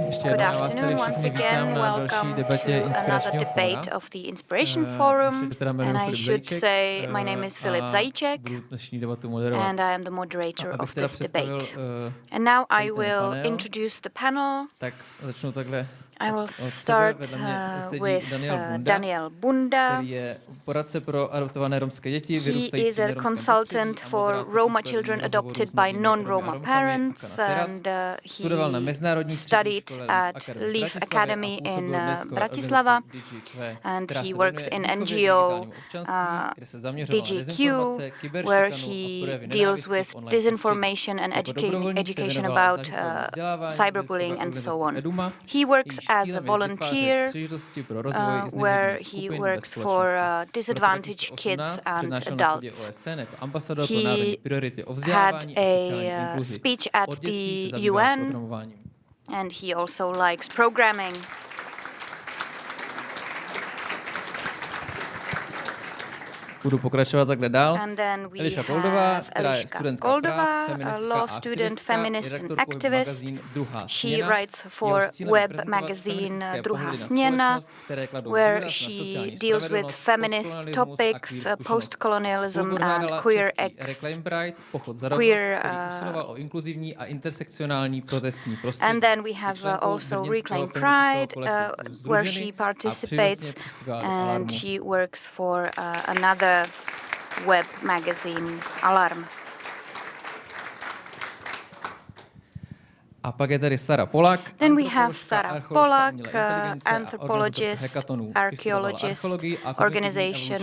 Good afternoon once again. Welcome to another debate of the Inspiration Forum. And I should say my name is Filip Zajíček and I am the moderator of this debate. And now I will introduce the panel. I will start with Daniel Bunda. He is a consultant for Roma children adopted by non-Roma parents, and he studied at Leaf Academy in Bratislava, and he works in NGO DGQ, where he deals with disinformation and education about cyberbullying and so on. He works as a volunteer, where he works for disadvantaged kids and adults. He had a speech at the UN, and he also likes programming. Budu pokračovat takhle dál. And then we Koldová, have Eliška Koldová, a law student, feminist and activist. She writes for web magazine Druhá směna, where she deals with feminist topics, post-colonialism and queer and then we have also Reclaim Pride, where she participates, and she works for another web magazine, Alarm. A pak je tady Sara Polak. Then we have Sara Polak, anthropologist, archaeologist, organization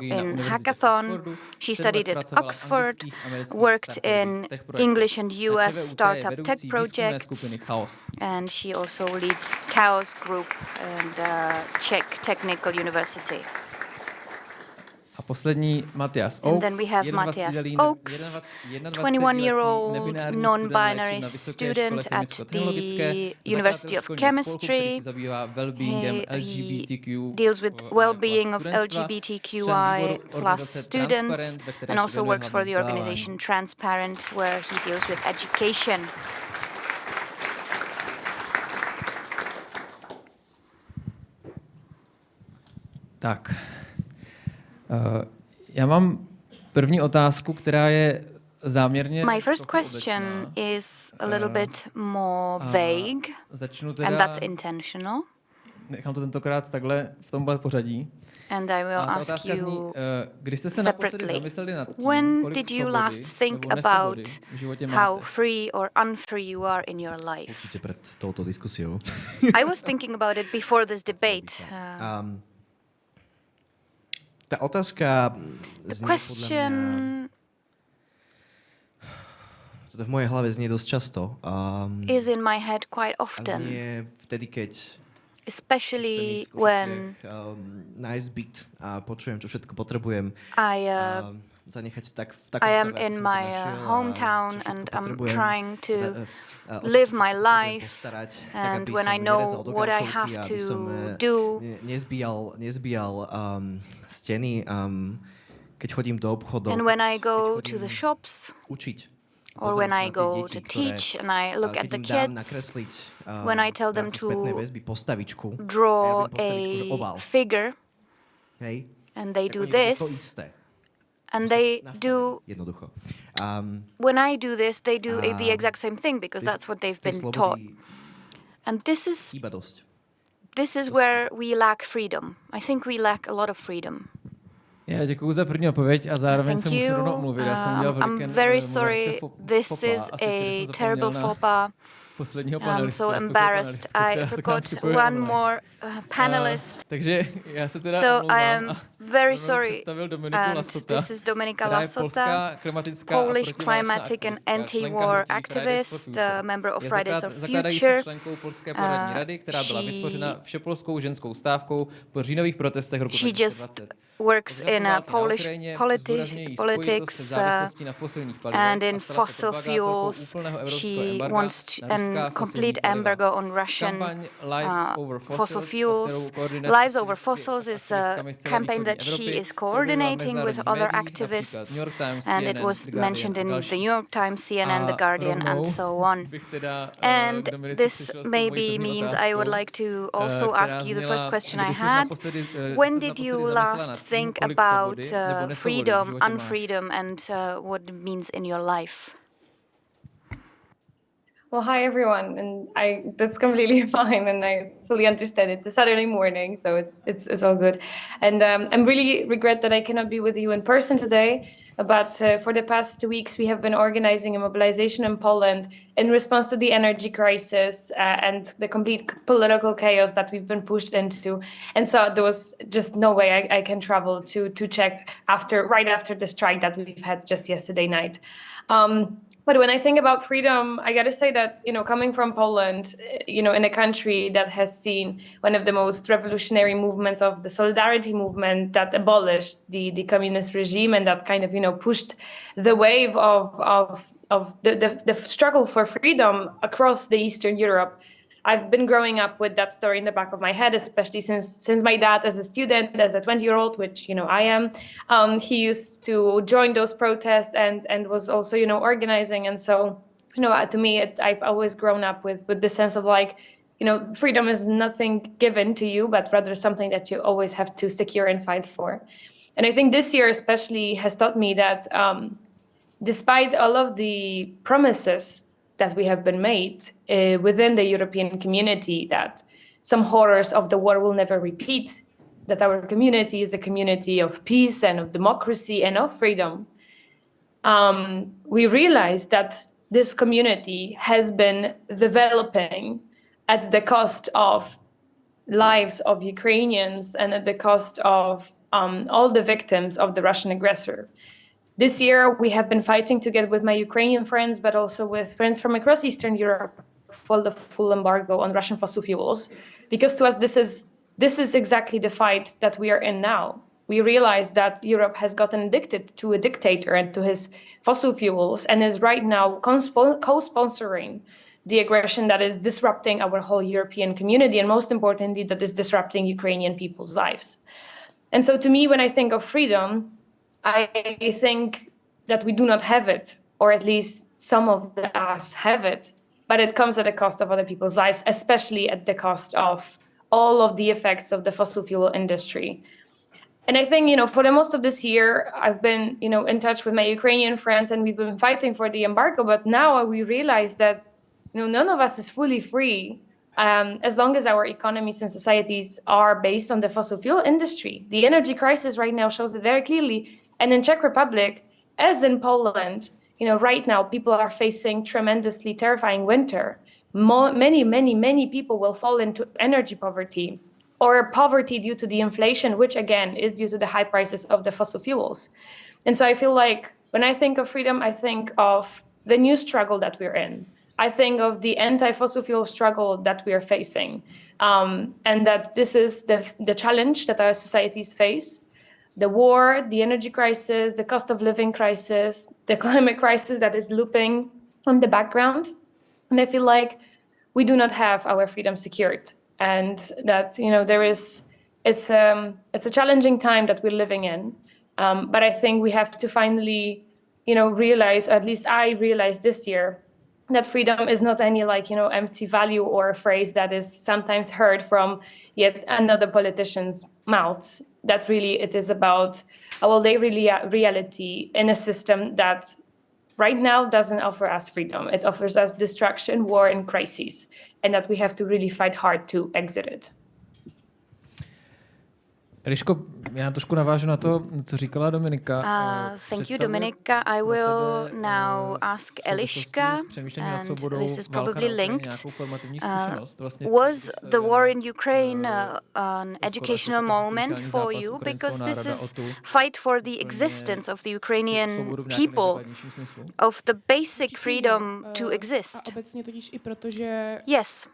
in Hackathon. She studied at Oxford, worked in English and US startup tech projects, and she also leads Chaos Group and Czech Technical University. A poslední Matthias Oakes. And then we have Matthias Oakes, 21-year-old non-binary student at the University of Chemistry. He deals with well-being of LGBTQI plus students and also works for the organization Transparent, where he deals with education. Tak. Já mám první otázku, která je záměrně... My first question is a little bit more vague, and that's intentional. Nechám to tentokrát takhle v tomhle pořadí. And I will ask you separately, when did you last think about how free or unfree you are in your life? Určitě před touto diskusiou. I was thinking about it before this debate. Ta otázka znie podľa mňa... To v mojej hlave znie dosť často. Is in my head quite often. A znie vtedy, keď especially when nájsť byt a počujem, čo všetko potrebujem. Zanechať tak v takom I am in my hometown and I'm trying to live my life, and when I know what I have to do, nezbíjal steny, keď chodím do obchodov, and when I go to the shops, učiť, or when I go to teach and I look at the kids, when I tell them to draw a figure, and they do this, and they do, when I do this, they do the exact same thing because that's what they've been taught. And this is where we lack freedom. I think we lack a lot of freedom. Já děkuju za první odpověď a zároveň se musím rovnou omluvit. Já jsem dělal I'm very sorry, this is a terrible faux pas. I'm so embarrassed. I forgot one more panelist. Takže já se teda so I am very sorry. And this is Dominika Lasota, Polish climatic and anti-war activist, member of Fridays for Future. She just works in Polish politics and in fossil fuels. She wants to, and on complete embargo on Russian fossil fuels. Lives Over Fossils is a campaign that she is coordinating with other activists, and it was mentioned in the New York Times, CNN, The Guardian, and so on. And this maybe means I would like to also ask you the first question I had. When did you last think about freedom, unfreedom, and what it means in your life? Well, hi everyone, and that's completely fine, and I fully understand. It's a Saturday morning, so it's all good. And I'm really regret that I cannot be with you in person today. But for the past 2 weeks, we have been organizing a mobilization in Poland in response to the energy crisis and the complete political chaos that we've been pushed into. And so there was just no way I can travel to Czech right after the strike that we've had just yesterday night. But when I think about freedom, I got to say that, coming from Poland, in a country that has seen one of the most revolutionary movements of the solidarity movement that abolished the communist regime and that kind of, pushed the wave of the struggle for freedom across the Eastern Europe. I've been growing up with that story in the back of my head, especially since my dad, as a student, as a 20-year-old, which I am, he used to join those protests and was also organizing. And so to me, I've always grown up with the sense of freedom is nothing given to you, but rather something that you always have to secure and fight for. And I think this year especially has taught me that despite all of the promises that we have been made within the European community, that some horrors of the war will never repeat, that our community is a community of peace and of democracy and of freedom, we realize that this community has been developing at the cost of lives of Ukrainians and at the cost of all the victims of the Russian aggressor. This year, we have been fighting together with my Ukrainian friends, but also with friends from across Eastern Europe for the full embargo on Russian fossil fuels. Because to us, this is exactly the fight that we are in now. We realize that Europe has gotten addicted to a dictator and to his fossil fuels and is right now co-sponsoring the aggression that is disrupting our whole European community, and most importantly, that is disrupting Ukrainian people's lives. And so to me, when I think of freedom, I think that we do not have it, or at least some of us have it, but it comes at the cost of other people's lives, especially at the cost of all of the effects of the fossil fuel industry. And I think, for the most of this year, I've been, in touch with my Ukrainian friends, and we've been fighting for the embargo. But now we realize that, none of us is fully free as long as our economies and societies are based on the fossil fuel industry. The energy crisis right now shows it very clearly. And in Czech Republic, as in Poland, right now people are facing tremendously terrifying winter. Many people will fall into energy poverty or poverty due to the inflation, which again is due to the high prices of the fossil fuels. And so I feel like when I think of freedom, I think of the new struggle that we're in. I think of the anti-fossil fuel struggle that we are facing, and that this is the challenge that our societies face. The war, the energy crisis, the cost of living crisis, the climate crisis that is looping on the background. And I feel like we do not have our freedom secured. And that, it's a challenging time that we're living in. But I think we have to finally, realize, at least I realized this year, that freedom is not any empty value or a phrase that is sometimes heard from yet another politician's mouths. That really it is about reality in a system that right now doesn't offer us freedom. It offers us destruction, war, and crises, and that we have to really fight hard to exit it. Eliško, já trošku navážu na to, co říkala Dominika. Thank you, Dominika. I will now ask Eliška, and this is probably linked. Was the war in Ukraine an educational moment for you? Because this is fight for the existence of the Ukrainian people, of the basic freedom to exist. Yes.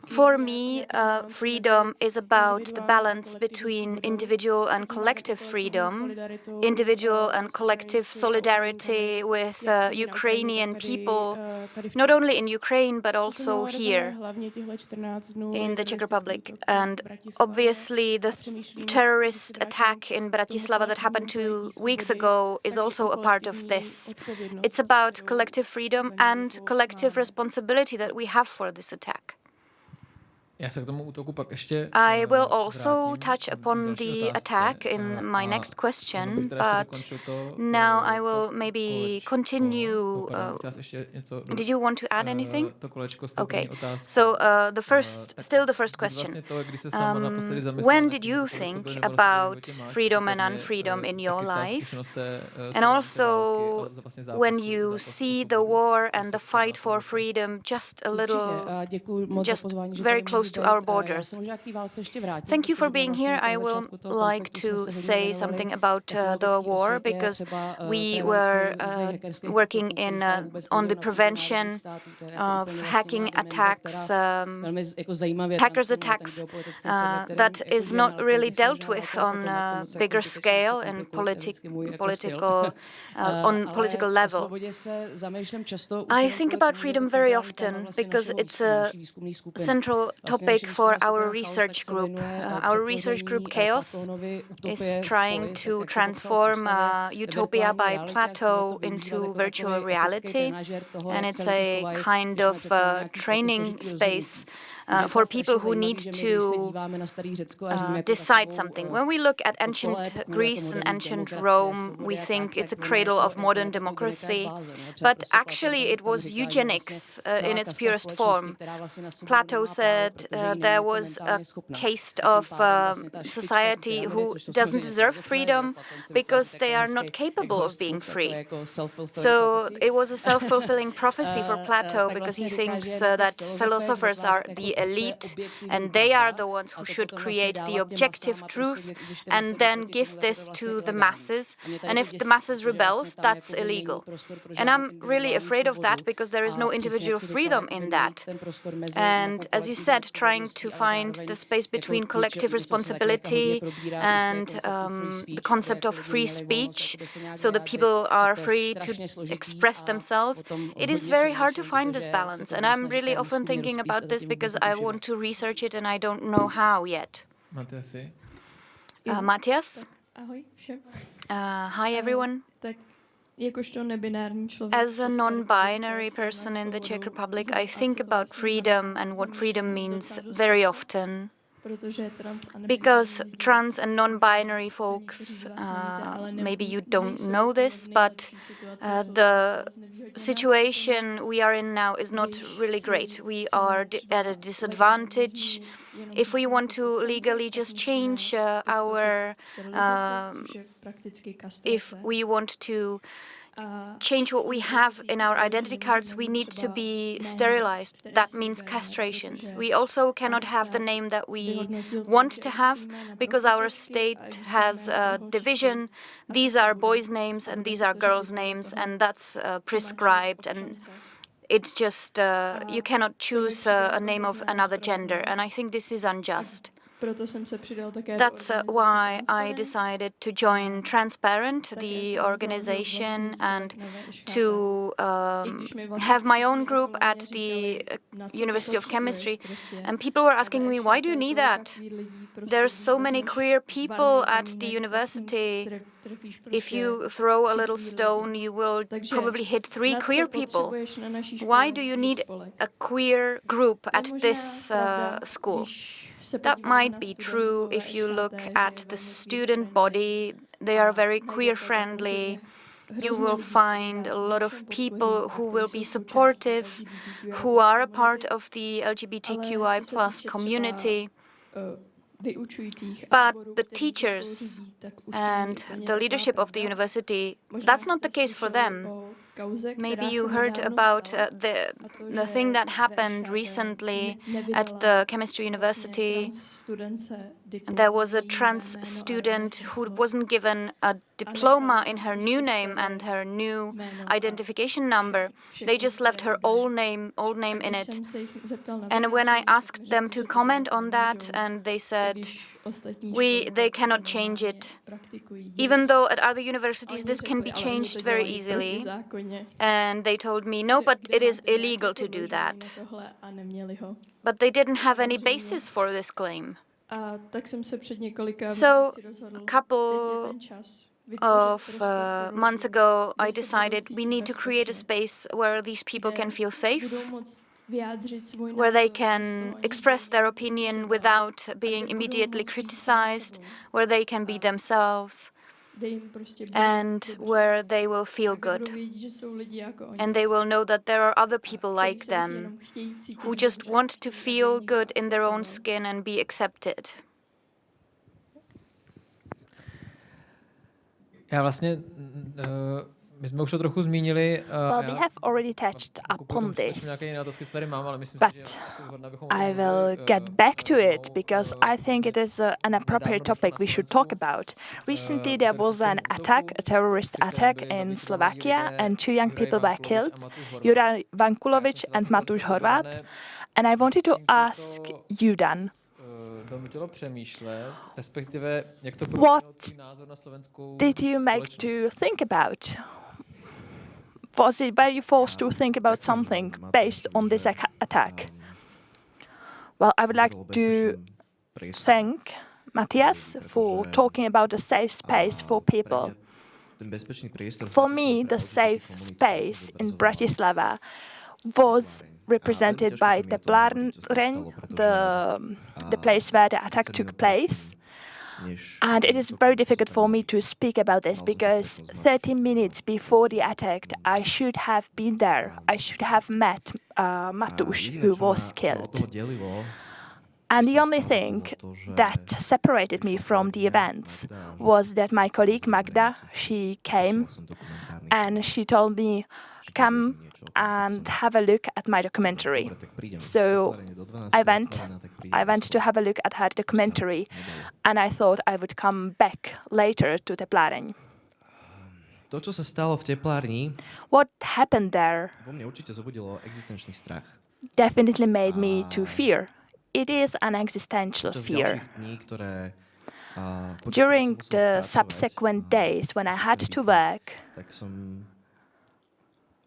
For me, freedom is about the balance balance between individual and collective freedom, individual and collective solidarity with Ukrainian people, not only in Ukraine, but also here in the Czech Republic. And obviously the terrorist attack in Bratislava that happened 2 weeks ago is also a part of this. It's about collective freedom and collective responsibility that we have for this attack. I will also touch upon the attack in my next question, but now I will maybe continue. Did you want to add anything? Okay. So the first question. When did you think about freedom and unfreedom in your life? And also when you see the war and the fight for freedom just a little, just very close to our borders. Thank you for being here. I will like to say something about the war because we were working on the prevention of hacking attacks, hackers attacks that is not really dealt with on a bigger scale and on political level. I think about freedom very often because it's a central topic for our research group. Our research group Chaos is trying to transform utopia by Plato into virtual reality, and it's a kind of training space for people who need to decide something. When we look at ancient Greece and ancient Rome, we think it's a cradle of modern democracy, but actually it was eugenics in its purest form. Plato said there was a caste of society who doesn't deserve freedom because they are not capable of being free. So it was a self-fulfilling prophecy for Plato because he thinks that philosophers are the elite and they are the ones who should create the objective truth and then give this to the masses. And if the masses rebels, that's illegal. And I'm really afraid of that because there is no individual freedom in that. And as you said, trying to find the space between collective responsibility and the concept of free speech, so that people are free to express themselves, it is very hard to find this balance. And I'm really often thinking about this because I want to research it and I don't know how yet. Matthias? Hi, everyone. As a non-binary person in the Czech Republic, I think about freedom and what freedom means very often. Because trans and non-binary folks, maybe you don't know this, but the situation we are in now is not really great. We are at a disadvantage. If we want to legally just change if we want to change what we have in our identity cards, we need to be sterilized. That means castrations. We also cannot have the name that we want to have because our state has a division. These are boys' names and these are girls' names, and that's prescribed. And it's just, you cannot choose a name of another gender. And I think this is unjust. That's why I decided to join Transparent, the organization, and to have my own group at the University of Chemistry. And people were asking me, why do you need that? There are so many queer people at the university. If you throw a little stone, you will probably hit 3 queer people. Why do you need a queer group at this school? That might be true if you look at the student body. They are very queer-friendly. You will find a lot of people who will be supportive, who are a part of the LGBTQI+ community. But the teachers and the leadership of the university, that's not the case for them. Maybe you heard about the thing that happened recently at the chemistry university There was a trans student who wasn't given a diploma in her new name and her new identification number. They just left her old name in it. And when I asked them to comment on that, and they said, they cannot change it. Even though at other universities this can be changed very easily. And they told me, no, but it is illegal to do that. But they didn't have any basis for this claim. So a couple of months ago, I decided we need to create a space where these people can feel safe, where they can express their opinion without being immediately criticized, where they can be themselves, and where they will feel good. And they will know that there are other people like them who just want to feel good in their own skin and be accepted. Já vlastně, my jsme už to trochu zmínili. Well, we have already touched upon this, but I will get back to it because I think it is an appropriate topic we should talk about. Recently, there was an attack, a terrorist attack in Slovakia, and 2 young people were killed, Juraj Vankulovič and Matúš Horvát. And I wanted to ask you, Dan, what did you make to think about? Were you forced to think about something based on this attack? Well, I would like to thank Matthias for talking about a safe space for people. For me, the safe space in Bratislava was represented by Tepláreň, the place where the attack took place. And it is very difficult for me to speak about this because 30 minutes before the attack, I should have been there. I should have met Matúš, who was killed. And the only thing that separated me from the events was that my colleague Magda, she came and she told me, come and have a look at my documentary. So I went to have a look at her documentary, and I thought I would come back later to Tepláreň. To, čo sa stalo v teplárni, what happened there vo mne určite zobudilo existenčný strach. Definitely made me to fear. It is an existential fear. During the subsequent days when I had to work, tak som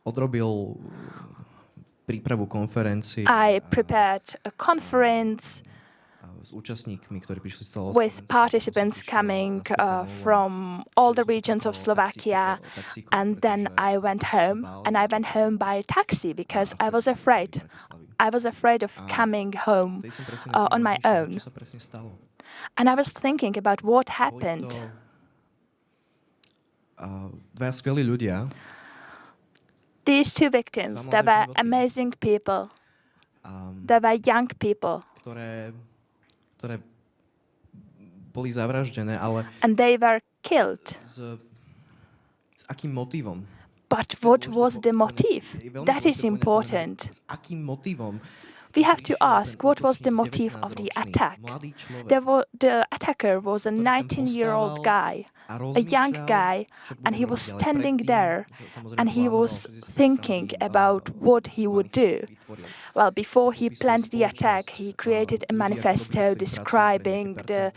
odrobil prípravu konferencie. I prepared a conference s účastníkmi, ktorí prišli z celého with participants coming from all the regions of Slovakia, and then I went home, and I went home by taxi because I was afraid. I was afraid of coming home on my own. And I was thinking about what happened. Dvaja skvelí ľudia. These 2 victims, they were amazing people. They were young people. Ktoré boli zavraždené, ale and they were killed. S akým motivom? But what was the motive? That is important. S akým motivom? We have to ask what was the motive of the attack. The attacker was a 19-year-old guy, a young guy, and he was standing there and he was thinking about what he would do. Well, before he planned the attack, he created a manifesto describing the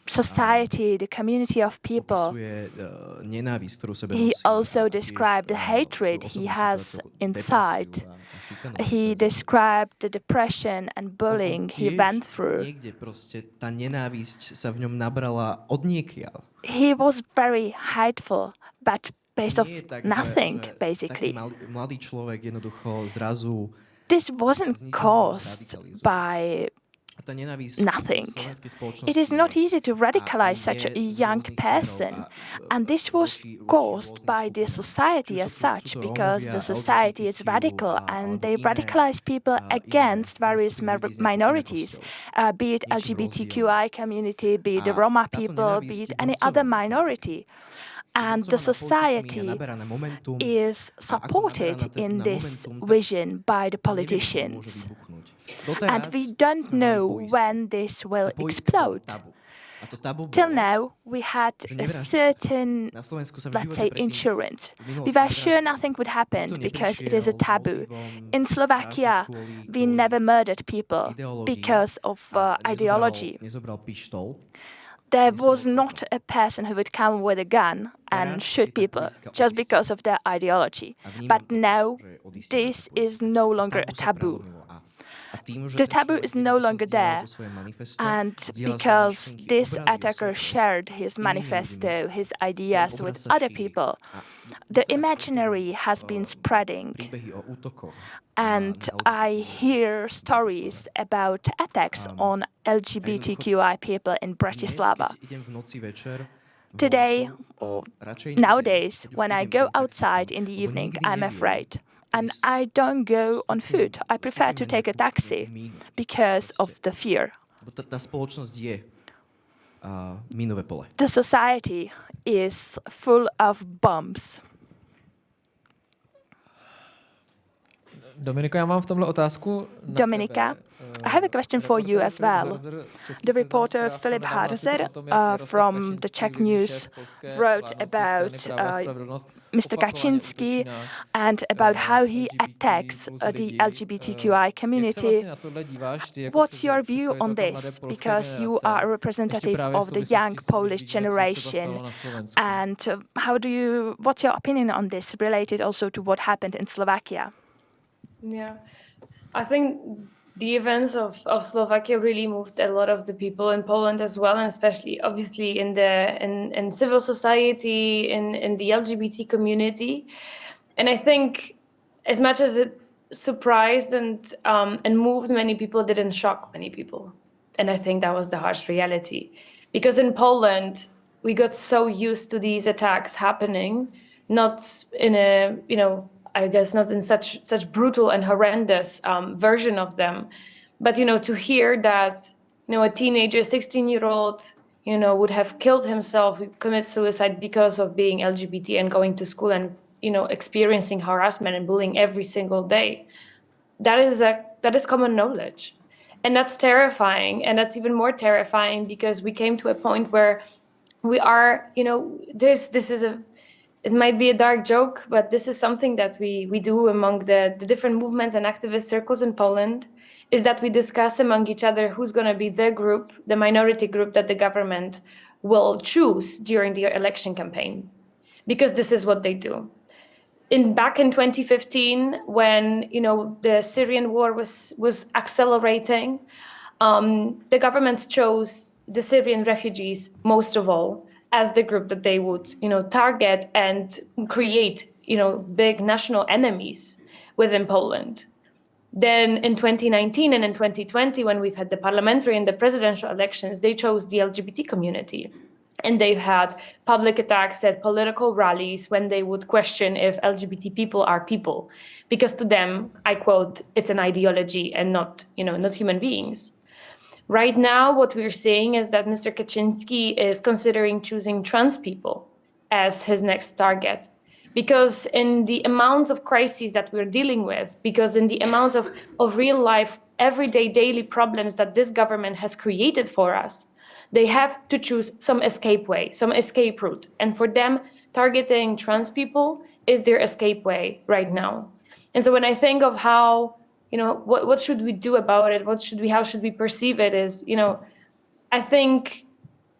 society, the community of people. He also described the hatred he has inside. He described the depression and bullying he went through. He was very hateful, but based off nothing, basically. This wasn't caused by nothing. It is not easy to radicalize such a young person, and this was caused by the society as such, because the society is radical and they radicalize people against various minorities, be it LGBTQI community, be it the Roma people, be it any other minority. And the society is supported in this vision by the politicians. And we don't know when this will explode. Till now, we had a certain, let's say, insurance. We were sure nothing would happen because it is a taboo. In Slovakia, we never murdered people because of ideology. There was not a person who would come with a gun and shoot people just because of their ideology. But now, this is no longer a taboo. The taboo is no longer there, and because this attacker shared his manifesto, his ideas with other people, the imaginary has been spreading. And I hear stories about attacks on LGBTQI people in Bratislava. Today, or nowadays, when I go outside in the evening, I'm afraid. And I don't go on foot. I prefer to take a taxi because of the fear. The society is full of bombs. Dominika, já mám v tomhle otázku. Dominika, I have a question for you as well. The reporter Filip from the Czech news wrote about Mr. Kaczynski and about how he attacks the LGBTQI community. What's your view on this? Because you are a representative of the young Polish generation. And what's your opinion on this, related also to what happened in Slovakia? Yeah, I think the events of Slovakia really moved a lot of the people in Poland as well, and especially obviously in civil society, in the LGBT community. And I think as much as it surprised and moved many people, it didn't shock many people. And I think that was the harsh reality. Because in Poland, we got so used to these attacks happening, not in a, I guess not in such brutal and horrendous version of them, but to hear that a teenager, 16-year-old, would have killed himself, commit suicide because of being LGBT and going to school and experiencing harassment and bullying every single day. That is common knowledge, and that's terrifying. And that's even more terrifying because we came to a point where we are, it might be a dark joke, but this is something that we do among the different movements and activist circles in Poland, is that we discuss among each other who's going to be the group, the minority group that the government will choose during the election campaign, because this is what they do. Back in 2015, when the Syrian war was accelerating, the government chose the Syrian refugees most of all as the group that they would, target and create, big national enemies within Poland. Then in 2019 and in 2020, when we've had the parliamentary and the presidential elections, they chose the LGBT community. And they've had public attacks at political rallies when they would question if LGBT people are people. Because to them, I quote, it's an ideology and not human beings. Right now, what we're seeing is that Mr. Kaczynski is considering choosing trans people as his next target. Because in the amounts of crises that we're dealing with, because in the amounts of real life, everyday, daily problems that this government has created for us, they have to choose some escape way, some escape route. And for them, targeting trans people is their escape way right now. And so when I think of how what should we do about it? How should we perceive it? Is, I think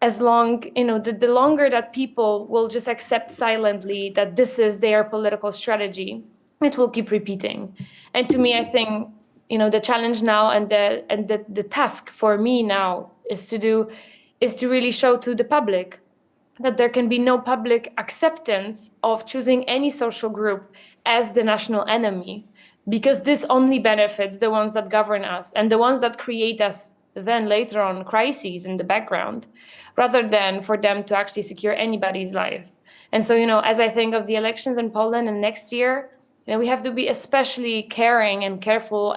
as long, the longer that people will just accept silently that this is their political strategy, it will keep repeating. And to me, I think, the challenge now and the task for me now is to really show to the public that there can be no public acceptance of choosing any social group as the national enemy. Because this only benefits the ones that govern us and the ones that create us then later on crises in the background, rather than for them to actually secure anybody's life. And so, as I think of the elections in Poland and next year, we have to be especially caring and careful.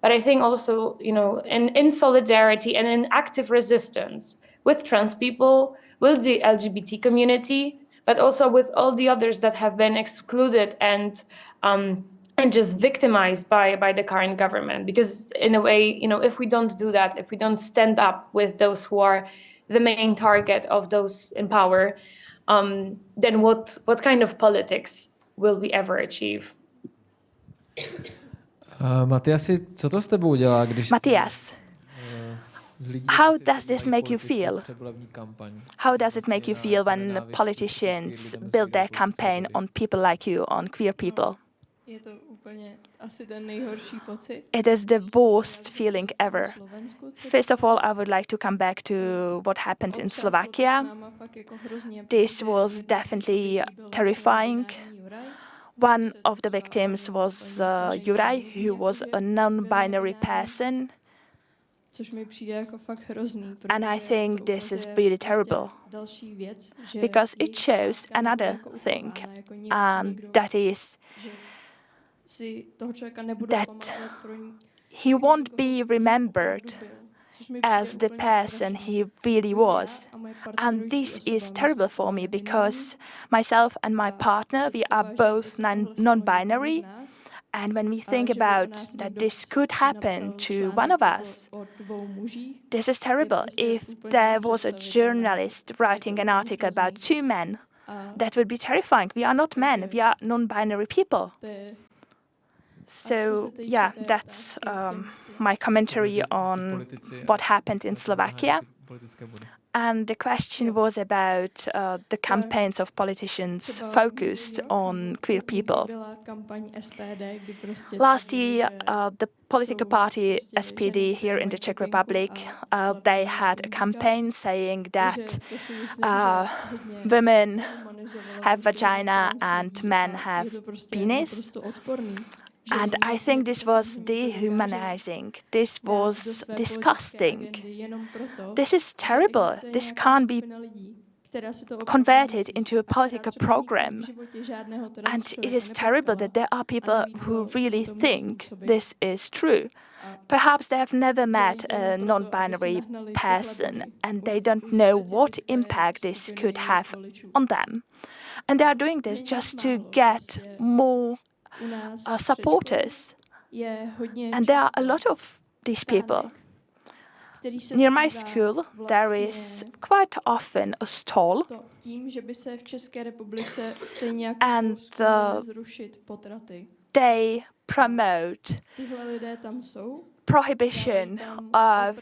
But I think also, in solidarity and in active resistance with trans people, with the LGBT community, but also with all the others that have been excluded and just victimized by the current government. Because in a way, if we don't do that, if we don't stand up with those who are the main target of those in power, then what kind of politics will we ever achieve? Matthiasi, co to s tebou dělá, když Matthias, how does this make you feel? How does it make you feel when politicians build their campaign on people like you, on queer people? Je to úplně asi ten nejhorší pocit. It is the worst feeling ever. First of all, I would like to come back to what happened in Slovakia. This was definitely terrifying. One of the victims was Juraj, who was a non-binary person. And I think this is really terrible because it shows another thing, and that is that he won't be remembered as the person he really was. And this is terrible for me because myself and my partner, we are both non-binary. And when we think about that this could happen to one of us, this is terrible. If there was a journalist writing an article about two men, that would be terrifying. We are not men, we are non-binary people. So, yeah, that's my commentary on what happened in Slovakia. And the question was about the campaigns of politicians focused on queer people. Last year, the political party SPD here in the Czech Republic, they had a campaign saying that women have vagina and men have penis. And I think this was dehumanizing. This was disgusting. This is terrible. This can't be converted into a political program. And it is terrible that there are people who really think this is true. Perhaps they have never met a non-binary person and they don't know what impact this could have on them. And they are doing this just to get more supporters. And there are a lot of these people. Near my school, there is quite often a stall, and they promote prohibition of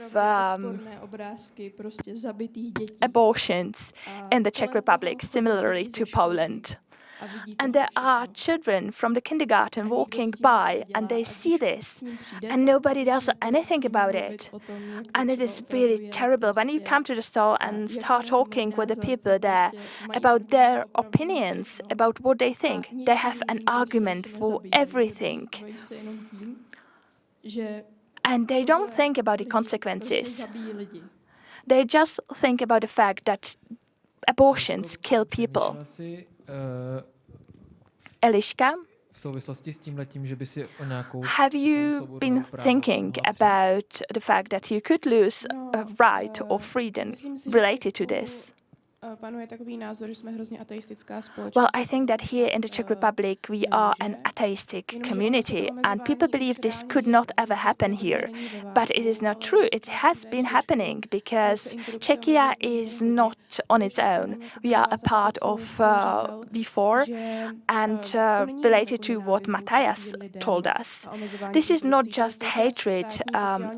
abortions in the Czech Republic, similarly to Poland. And there are children from the kindergarten walking by and they see this and nobody does anything about it. And it is really terrible when you come to the store and start talking with the people there about their opinions, about what they think. They have an argument for everything. And they don't think about the consequences. They just think about the fact that abortions kill people. Eliška, have you been thinking about the fact that you could lose a right or freedom related to this? Well, I think that here in the Czech Republic we are an atheistic community and people believe this could not ever happen here. But it is not true. It has been happening because Czechia is not on its own. We are a part of V4 and related to what Matthias told us. This is not just hatred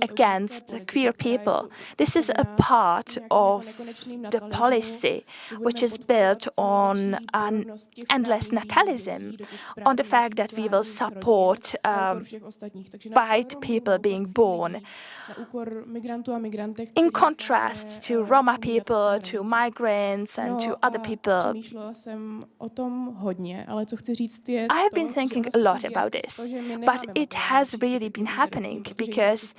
against queer people. This is a part of the policy which is built on an endless natalism, on the fact that we will support white people being born, in contrast to Roma people, to migrants and to other people. I have been thinking a lot about this, but it has really been happening because,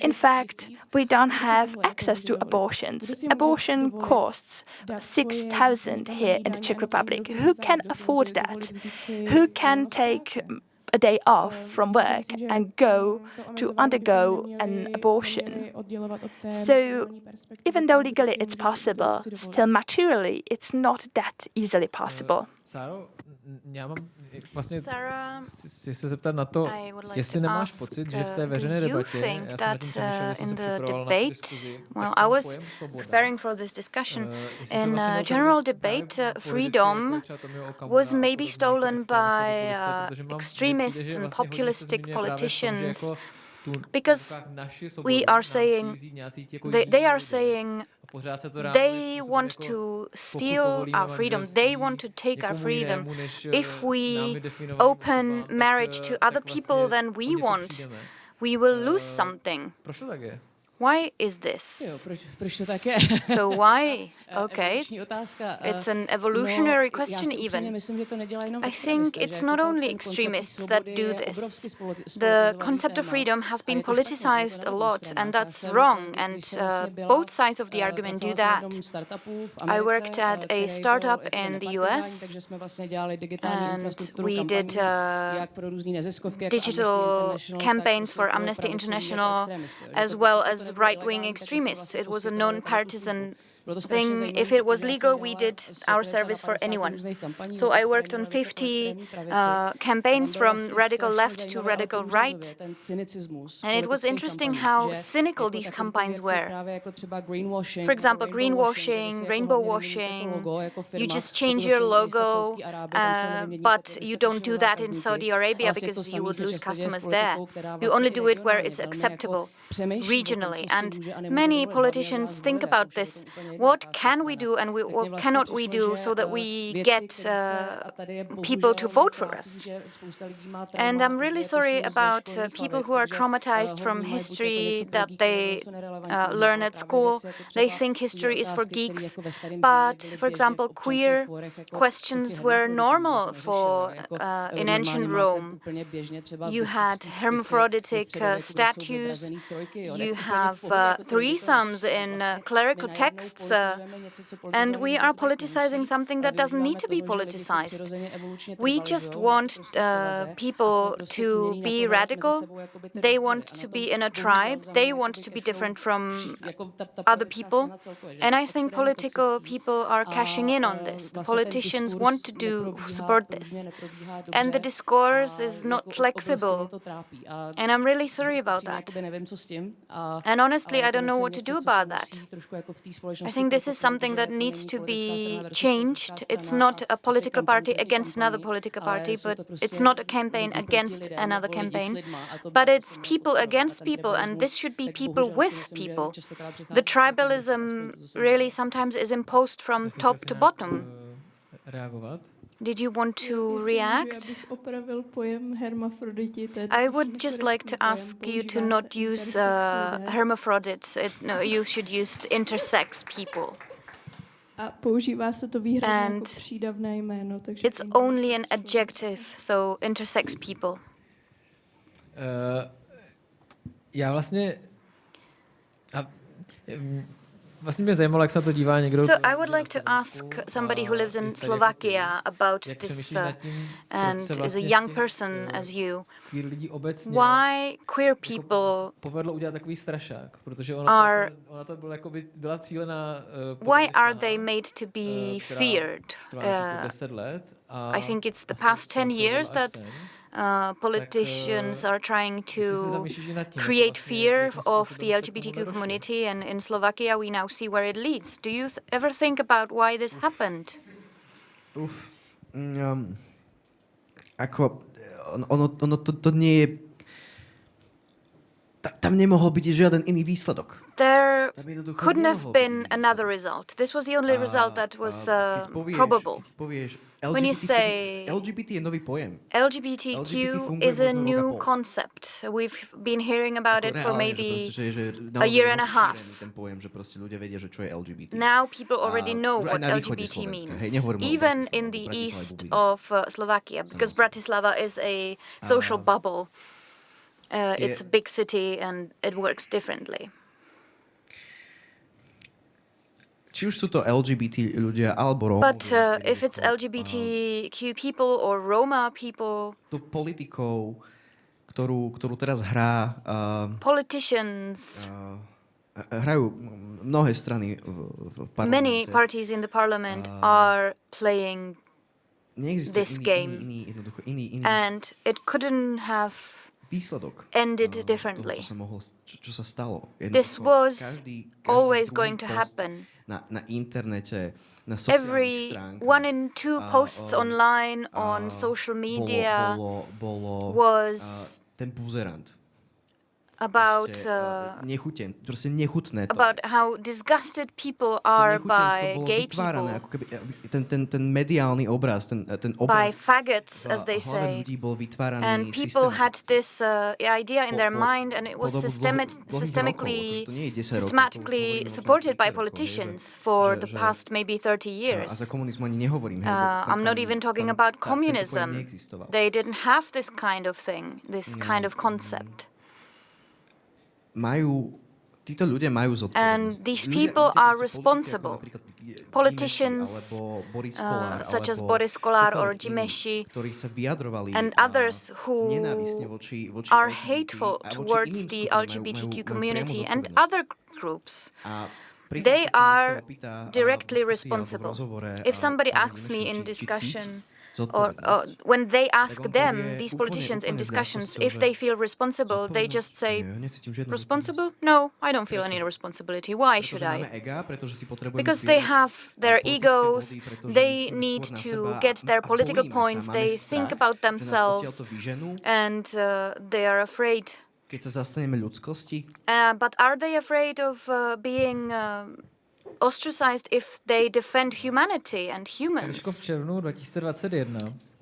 in fact, we don't have access to abortions. Abortion costs 6,000 here in the Czech Republic. Who can afford that? Who can take a day off from work and go to undergo an abortion? So even though legally it's possible, still materially it's not that easily possible. Saro, Já mám vlastně Sara, chci se zeptat na to, jestli nemáš pocit, že v té veřejné debatě, já jsem na tím přemýšlel, když jsem se připravoval na tu diskuzi, well, I was preparing for this discussion. In general debate, freedom was maybe stolen by extremists and populistic politicians, because we are saying, they are saying they want to steal our freedom, they want to take our freedom. If we open marriage to other people than we want, we will lose something. Why is this? Proč to tak je? So why? Okay, it's an evolutionary question even. I think it's not only extremists that do this. The concept of freedom has been politicized a lot, and that's wrong, and both sides of the argument do that. I worked at a startup in the US, and we did digital campaigns for Amnesty International, as well as right-wing extremists. It was a non-partisan thing. If it was legal, we did our service for anyone. So I worked on 50 campaigns from radical left to radical right. And it was interesting how cynical these campaigns were. For example, greenwashing, rainbow washing. You just change your logo, but you don't do that in Saudi Arabia because you would lose customers there. You only do it where it's acceptable regionally. And many politicians think about this. What can we do and what cannot we do so that we get people to vote for us? And I'm really sorry about people who are traumatized from history that they learn at school. They think history is for geeks. But, for example, queer questions were normal in ancient Rome. You had hermaphroditic statues. You have threesomes in clerical texts. And we are politicizing something that doesn't need to be politicized. We just want people to be radical. They want to be in a tribe. They want to be different from other people. And I think political people are cashing in on this. The politicians want to support this. And the discourse is not flexible. And I'm really sorry about that. And honestly, I don't know what to do about that. I think this is something that needs to be changed. It's not a political party against another political party, but it's not a campaign against another campaign, but it's people against people, and this should be people with people. The tribalism really sometimes is imposed from top to bottom. Did you want to react? I would just like to ask you to not use hermaphrodites. No, you should use intersex people. And it's only an adjective, so intersex people. Já vlastně mě zajímalo, jak se na to dívá někdo. So I would like to ask somebody who lives in Slovakia about this and is a young person as you. Why queer people povedlo udělat takový strašák, protože ona to byla cílená. Why are they made to be feared? 10 let. I think it's the past 10 years that politicians are trying to create fear of the LGBTQ community, and in Slovakia we now see where it leads. Do you ever think about why this happened? Ono to nie je... Tam nemohol byť žiaden iný výsledok. There couldn't have been another result. This was the only result that was probable. When you say LGBT je nový pojem. LGBTQ is a new concept. We've been hearing about it for maybe a year and a half. Now people already know what LGBT means, even in the east of Slovakia, because Bratislava is a social bubble. It's a big city and it works differently. Či už sú to LGBT ľudia alebo Rómovia. But if it's LGBTQ people or Roma people, to politikov, ktorú teraz hrá politicians, hrajú mnohé strany v parlamente. Many parties in the parliament are playing this game, and it couldn't have ended differently. This was always going to happen. Every 1 in 2 posts online on social media was about how disgusted people are by gay people, by faggots, as they say. And people had this idea in their mind, and it was systematically supported by politicians for the past maybe 30 years. I'm not even talking about communism. They didn't have this kind of thing, this kind of concept. And these people are responsible. Politicians such as Boris Kollár or Ji.hlava and others who are hateful towards the LGBTQ community and other groups, they are directly responsible. If somebody asks me in discussion, or when they ask them, these politicians in discussions, if they feel responsible, they just say, responsible? No, I don't feel any responsibility. Why should I? Because they have their egos, they need to get their political points, they think about themselves, and they are afraid. But are they afraid of being ostracized if they defend humanity and humans?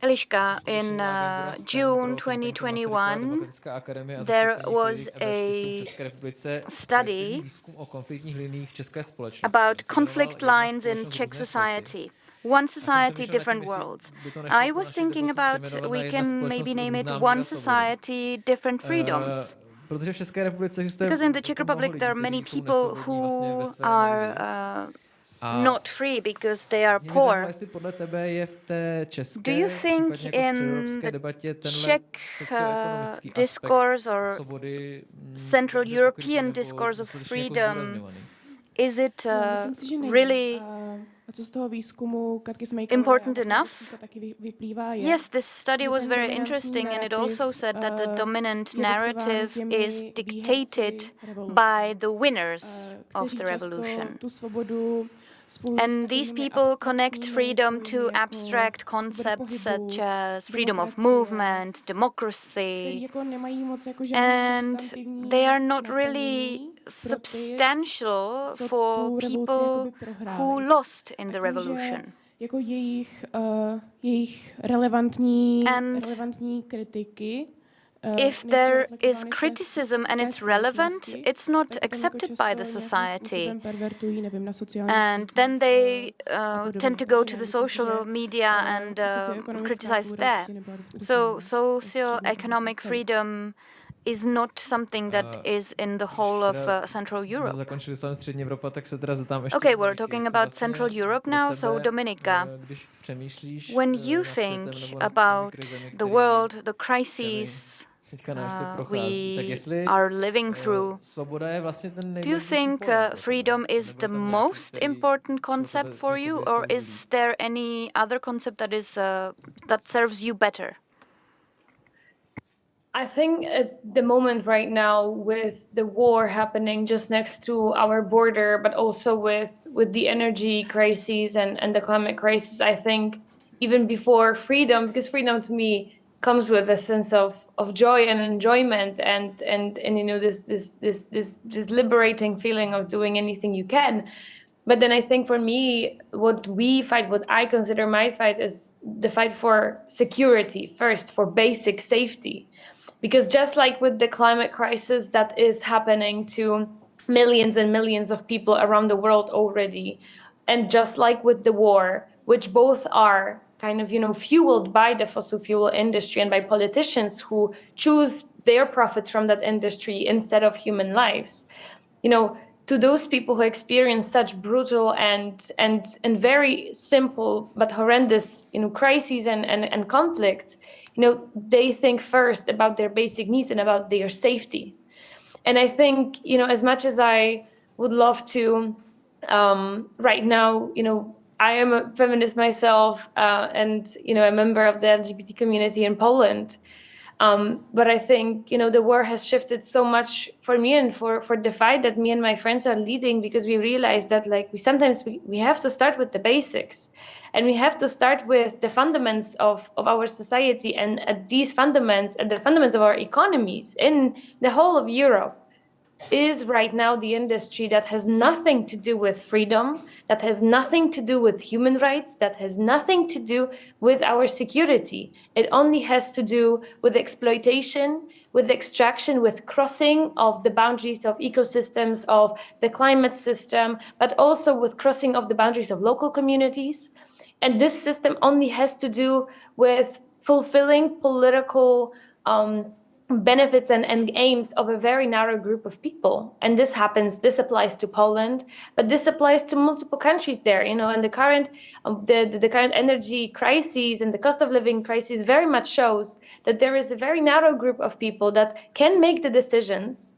Eliška, in June 2021, there was a study about conflict lines in Czech society. One society, different worlds. I was thinking about, we can maybe name it one society, different freedoms. Because in the Czech Republic there are many people who are not free because they are poor. Do you think in the Czech discourse or Central European discourse of freedom, is it really important enough? Yes, this study was very interesting, and it also said that the dominant narrative is dictated by the winners of the revolution. And these people connect freedom to abstract concepts such as freedom of movement, democracy, and they are not really substantial for people who lost in the revolution. And if there is criticism and it's relevant, it's not accepted by the society. And then they tend to go to the social media and criticize there. So socio-economic freedom is not something that is in the whole of Central Europe. Okay, we're talking about Central Europe now, so Dominika, when you think about the world, the crises we are living through, do you think freedom is the most important concept for you, or is there any other concept that is that serves you better? I think at the moment right now, with the war happening just next to our border, but also with the energy crisis and the climate crisis, I think even before freedom, because freedom to me comes with a sense of joy and enjoyment and you know this liberating feeling of doing anything you can. But then I think for me, what I consider my fight is the fight for security first, for basic safety. Because just like with the climate crisis that is happening to millions and millions of people around the world already, and just like with the war, which both are kind of, you know, fueled by the fossil fuel industry and by politicians who choose their profits from that industry instead of human lives, you know, to those people who experience such brutal and very simple but horrendous, you know, crises and conflicts, you know, they think first about their basic needs and about their safety. And I think, you know, as much as I would love to right now, you know, I am a feminist myself, and a member of the LGBT community in Poland. But I think the war has shifted so much for me and for the fight that me and my friends are leading, because we realize that we have to start with the basics, and we have to start with the fundamentals of our society, and at the fundamentals of our economies in the whole of Europe is right now the industry that has nothing to do with freedom, that has nothing to do with human rights, that has nothing to do with our security. It only has to do with exploitation, with extraction, with crossing of the boundaries of ecosystems, of the climate system, but also with crossing of the boundaries of local communities. And this system only has to do with fulfilling political benefits and aims of a very narrow group of people. And this applies to Poland, but this applies to multiple countries there, and the current energy crises and the cost of living crisis very much shows that there is a very narrow group of people that can make the decisions,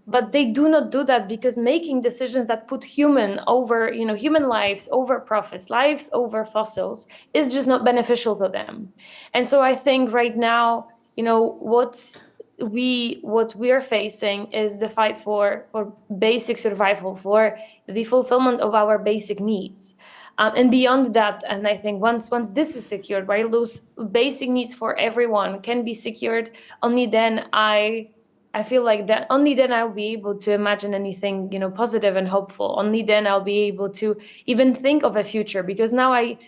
but they do not do that because making decisions that put human lives over profits, lives over fossils, is just not beneficial to them. And so I think right now, what we are facing is the fight for basic survival, for the fulfillment of our basic needs. And beyond that, and I think once this is secured, while those basic needs for everyone can be secured, only then I feel like that only then I'll be able to imagine anything, positive and hopeful. Only then I'll be able to even think of a future, because now I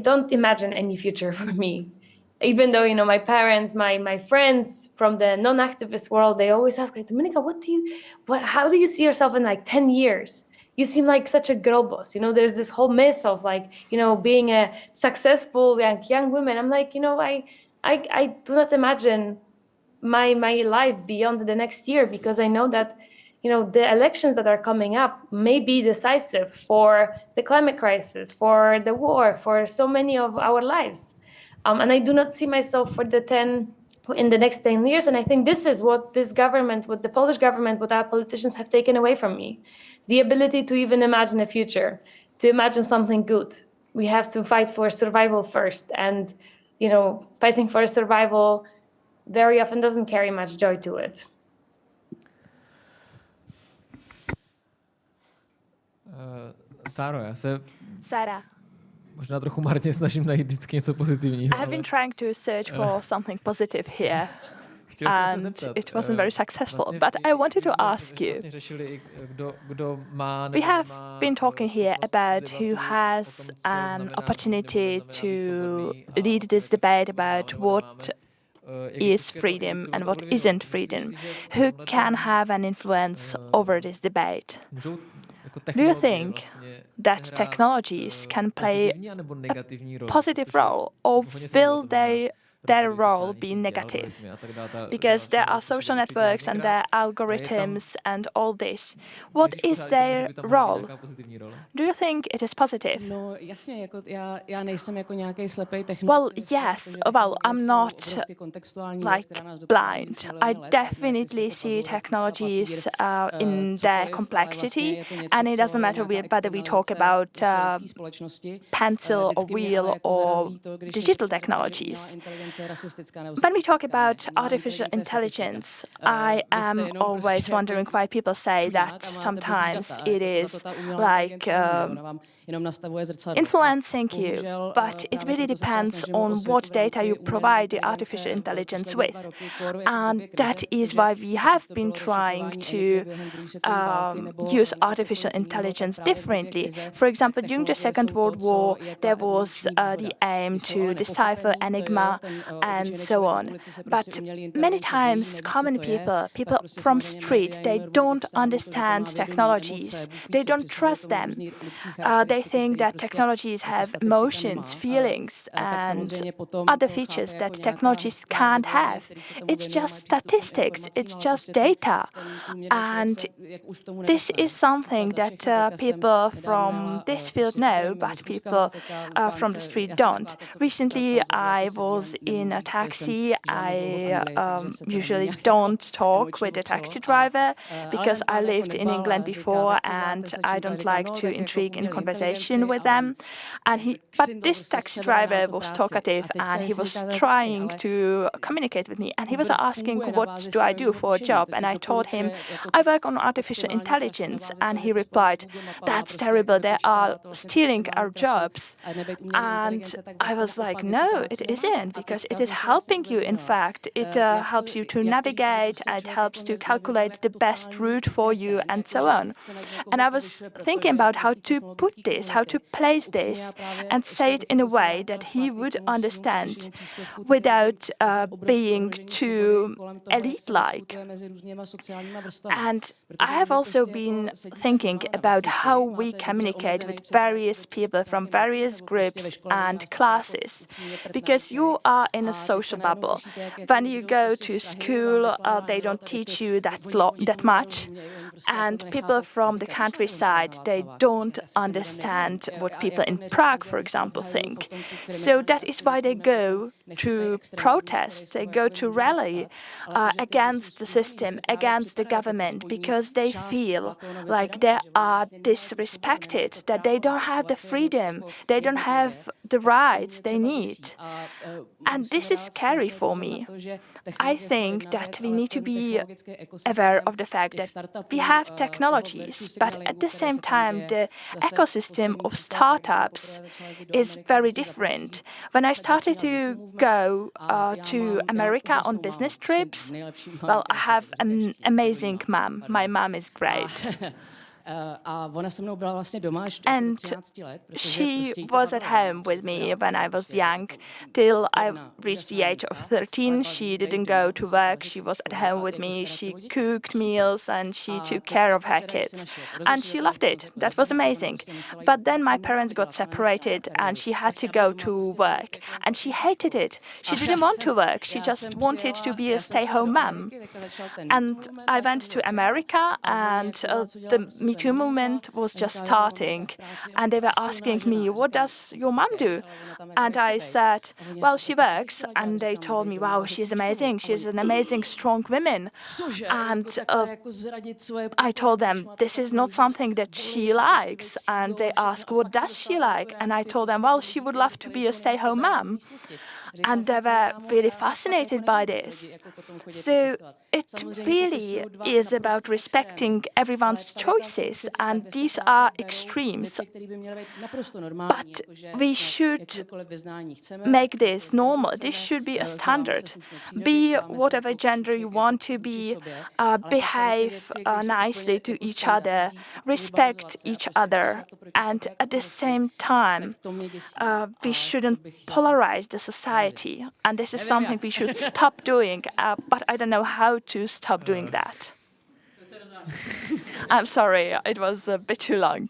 don't imagine any future for me. Even though, my parents, my friends from the non-activist world, they always ask, like, Dominika, how do you see yourself in 10 years? You seem like such a girl boss. There's this whole myth of being a successful young woman. I'm like, I do not imagine my life beyond the next year, because I know that, the elections that are coming up may be decisive for the climate crisis, for the war, for so many of our lives. And I do not see myself in the next 10 years. And I think this is what this government, what the Polish government, what our politicians have taken away from me. The ability to even imagine a future, to imagine something good. We have to fight for survival first. And, fighting for survival very often doesn't carry much joy to it. Sara. Možná trochu marně snažím najít vždycky něco pozitivního. I've been trying to search for something positive here, and it wasn't very successful. But I wanted to ask you, we have been talking here about who has an opportunity to lead this debate about what is freedom and what isn't freedom, who can have an influence over this debate. Do you think that technologies can play a positive role, or will their role be negative? Because there are social networks and there are algorithms and all this. What is their role? Do you think it is positive? Well, yes. Well, I'm not blind. I definitely see technologies in their complexity, and it doesn't matter whether we talk about pencil or wheel or digital technologies. When we talk about artificial intelligence, I am always wondering why people say that sometimes it is influencing you, but it really depends on what data you provide the artificial intelligence with. And that is why we have been trying to use artificial intelligence differently. For example, during the Second World War, there was the aim to decipher Enigma and so on. But many times, common people from street, they don't understand technologies. They don't trust them. They think that technologies have emotions, feelings, and other features that technologies can't have. It's just statistics, it's just data. And this is something that people from this field know, but people from the street don't. Recently, I was in a taxi, I usually don't talk with the taxi driver because I lived in England before and I don't like to intrigue in conversation with them. But this taxi driver was talkative and he was trying to communicate with me, and he was asking what do I do for a job, and I told him I work on artificial intelligence, and he replied, that's terrible, they are stealing our jobs. And I was like, no, it isn't, because it is helping you. In fact, it helps you to navigate, it helps to calculate the best route for you, and so on. And I was thinking about how to put this, how to place this, and say it in a way that he would understand without being too elite-like. And I have also been thinking about how we communicate with various people from various groups and classes, because you are in a social bubble. When you go to school, they don't teach you that much, and people from the countryside, they don't understand what people in Prague, for example, think. So that is why they go to protest, they go to rally against the system, against the government, because they feel like they are disrespected, that they don't have the freedom, they don't have the rights they need. And this is scary for me. I think that we need to be aware of the fact that we have technologies, but at the same time, the ecosystem of startups is very different. When I started to go to America on business trips, well, I have an amazing mom. My mom is great. And she was at home with me when I was young till I reached the age of 13. She didn't go to work. She was at home with me. She cooked meals and she took care of her kids. And she loved it. That was amazing. But then my parents got separated and she had to go to work. And she hated it. She didn't want to work. She just wanted to be a stay-home mom. And I went to America, and the Me Too movement was just starting, and they were asking me, what does your mom do? And I said, well, she works. And they told me, wow, she's amazing. She's an amazing, strong woman. And I told them, this is not something that she likes. And they asked, what does she like? And I told them, well, she would love to be a stay-home mom. And they were really fascinated by this. So it really is about respecting everyone's choices, and these are extremes. But we should make this normal. This should be a standard. Be whatever gender you want to be, behave nicely to each other, respect each other, and at the same time, we shouldn't polarize the society. And this is something we should stop doing, but I don't know how to stop doing that. I'm sorry, it was a bit too long.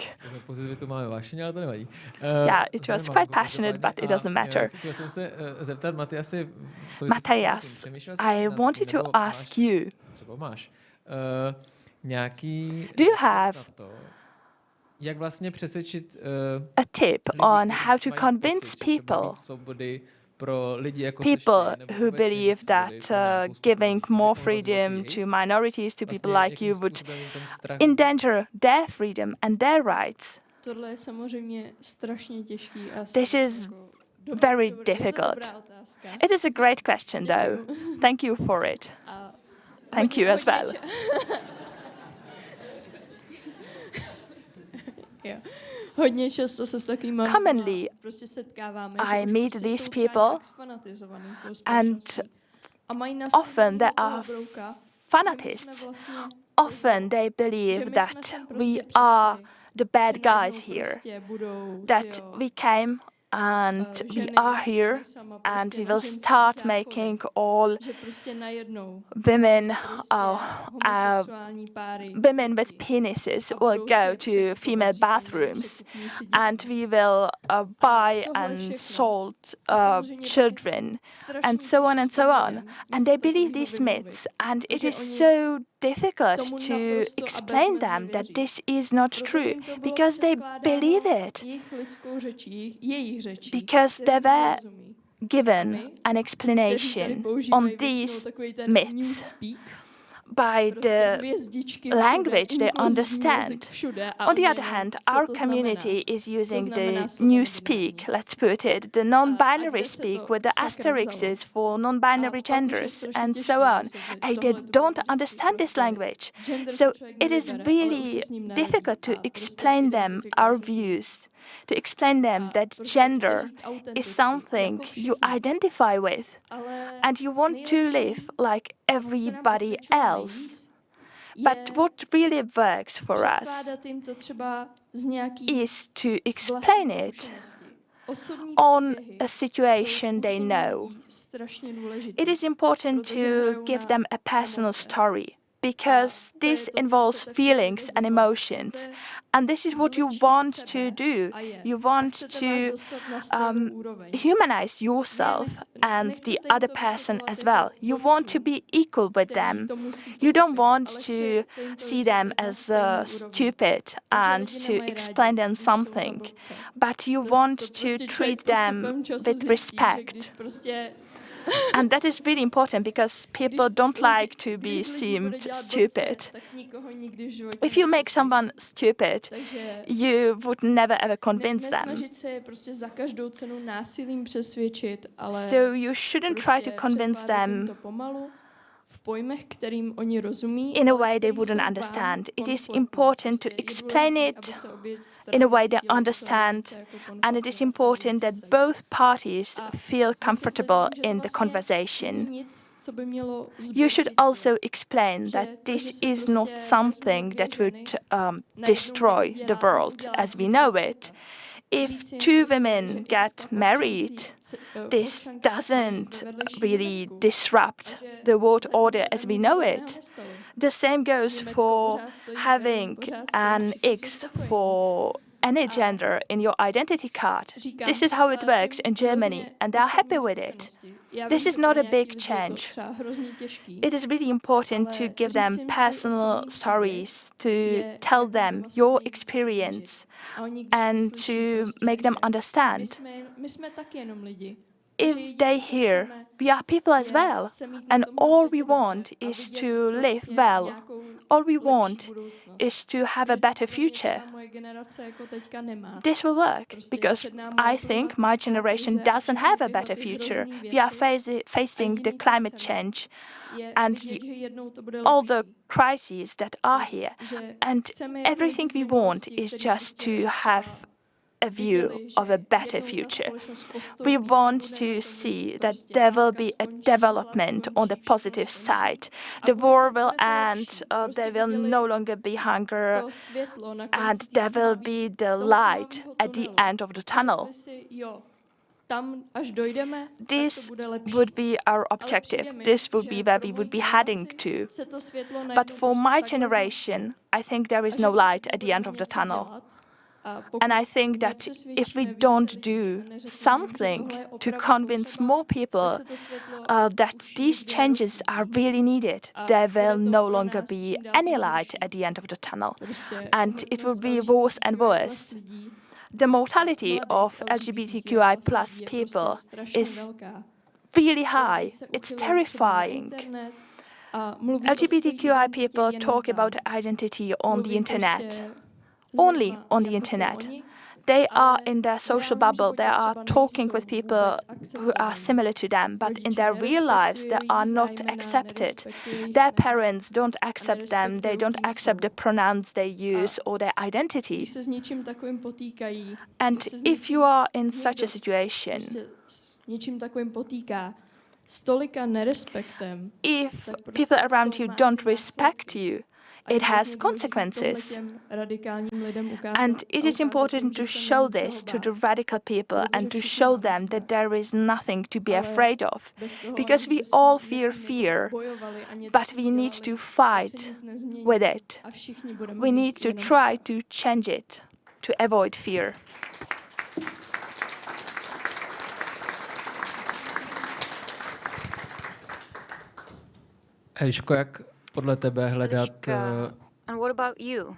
Yeah, it was quite passionate, but it doesn't matter. Matthias, I wanted to ask you, do you have a tip on how to convince people who believe that giving more freedom to minorities, to people like you, would endanger their freedom and their rights? This is very difficult. It is a great question, though. Thank you for it. Thank you as well. Commonly, I meet these people, and often they are fanatists. Often they believe that we are the bad guys here, that we came and we are here and we will start making all women with penises will go to female bathrooms, and we will buy and sold children, and so on and so on. And they believe these myths, and it is so difficult to explain them that this is not true, because they believe it, because they were given an explanation on these myths by the language they understand. On the other hand, our community is using the new speak, let's put it, the non-binary speak with the asterisks for non-binary genders and so on. And they don't understand this language. So it is really difficult to explain them our views, to explain them that gender is something you identify with and you want to live like everybody else. But what really works for us is to explain it on a situation they know. It is important to give them a personal story, because this involves feelings and emotions. And this is what you want to do. You want to humanize yourself and the other person as well. You want to be equal with them. You don't want to see them as stupid and to explain them something, but you want to treat them with respect. And that is really important, because people don't like to be seen stupid. If you make someone stupid, you would never ever convince them. So you shouldn't try to convince them in a way they wouldn't understand. It is important to explain it in a way they understand, and it is important that both parties feel comfortable in the conversation. You should also explain that this is not something that would destroy the world as we know it. If two women get married, this doesn't really disrupt the world order as we know it. The same goes for having an X for any gender in your identity card. This is how it works in Germany, and they're happy with it. This is not a big change. It is really important to give them personal stories, to tell them your experience, and to make them understand. If they hear, we are people as well, and all we want is to live well. All we want is to have a better future. This will work, because I think my generation doesn't have a better future. We are facing the climate change and all the crises that are here. And everything we want is just to have a view of a better future. We want to see that there will be a development on the positive side. The war will end, there will no longer be hunger, and there will be the light at the end of the tunnel. This would be our objective. This would be where we would be heading to. But for my generation, I think there is no light at the end of the tunnel. And I think that if we don't do something to convince more people that these changes are really needed, there will no longer be any light at the end of the tunnel. And it will be worse and worse. The mortality of LGBTQI plus people is really high. It's terrifying. LGBTQI people talk about identity on the internet. Only on the internet. They are in their social bubble, they are talking with people who are similar to them, but in their real lives they are not accepted. Their parents don't accept them, they don't accept the pronouns they use or their identity. And if you are in such a situation, if people around you don't respect you, it has consequences. And it is important to show this to the radical people and to show them that there is nothing to be afraid of. Because we all fear, but we need to fight with it. We need to try to change it, to avoid fear. Eliško, jak podle tebe hledat and what about you?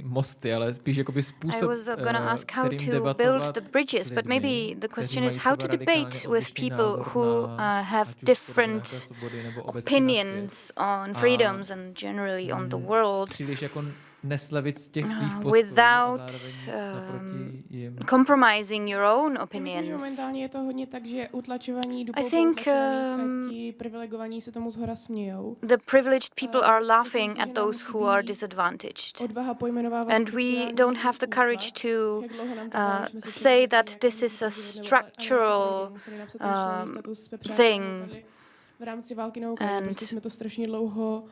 mosty, ale spíš jakoby způsob, I was going to ask how kterým to build debatovat the bridges, s but lidmi, maybe the kteří question mají is how to třeba debate radikálně with odlišný people názor who na have ať už different podmínky svobody nebo obecně na svět. opinions on A, freedoms and generally on the world. Příliš jako neslevit z těch svých postojů without a zároveň naproti jim. compromising your own Já myslím, že opinions. momentálně je to hodně tak, že utlačovaní I think a ti privilegovaní se tomu zhora smějou. the privileged people are laughing at those who are disadvantaged. Odvaha pojmenovávat And we don't have the courage to say that this is a structural thing. V rámci války na Ukrajině prostě jsme to strašně dlouho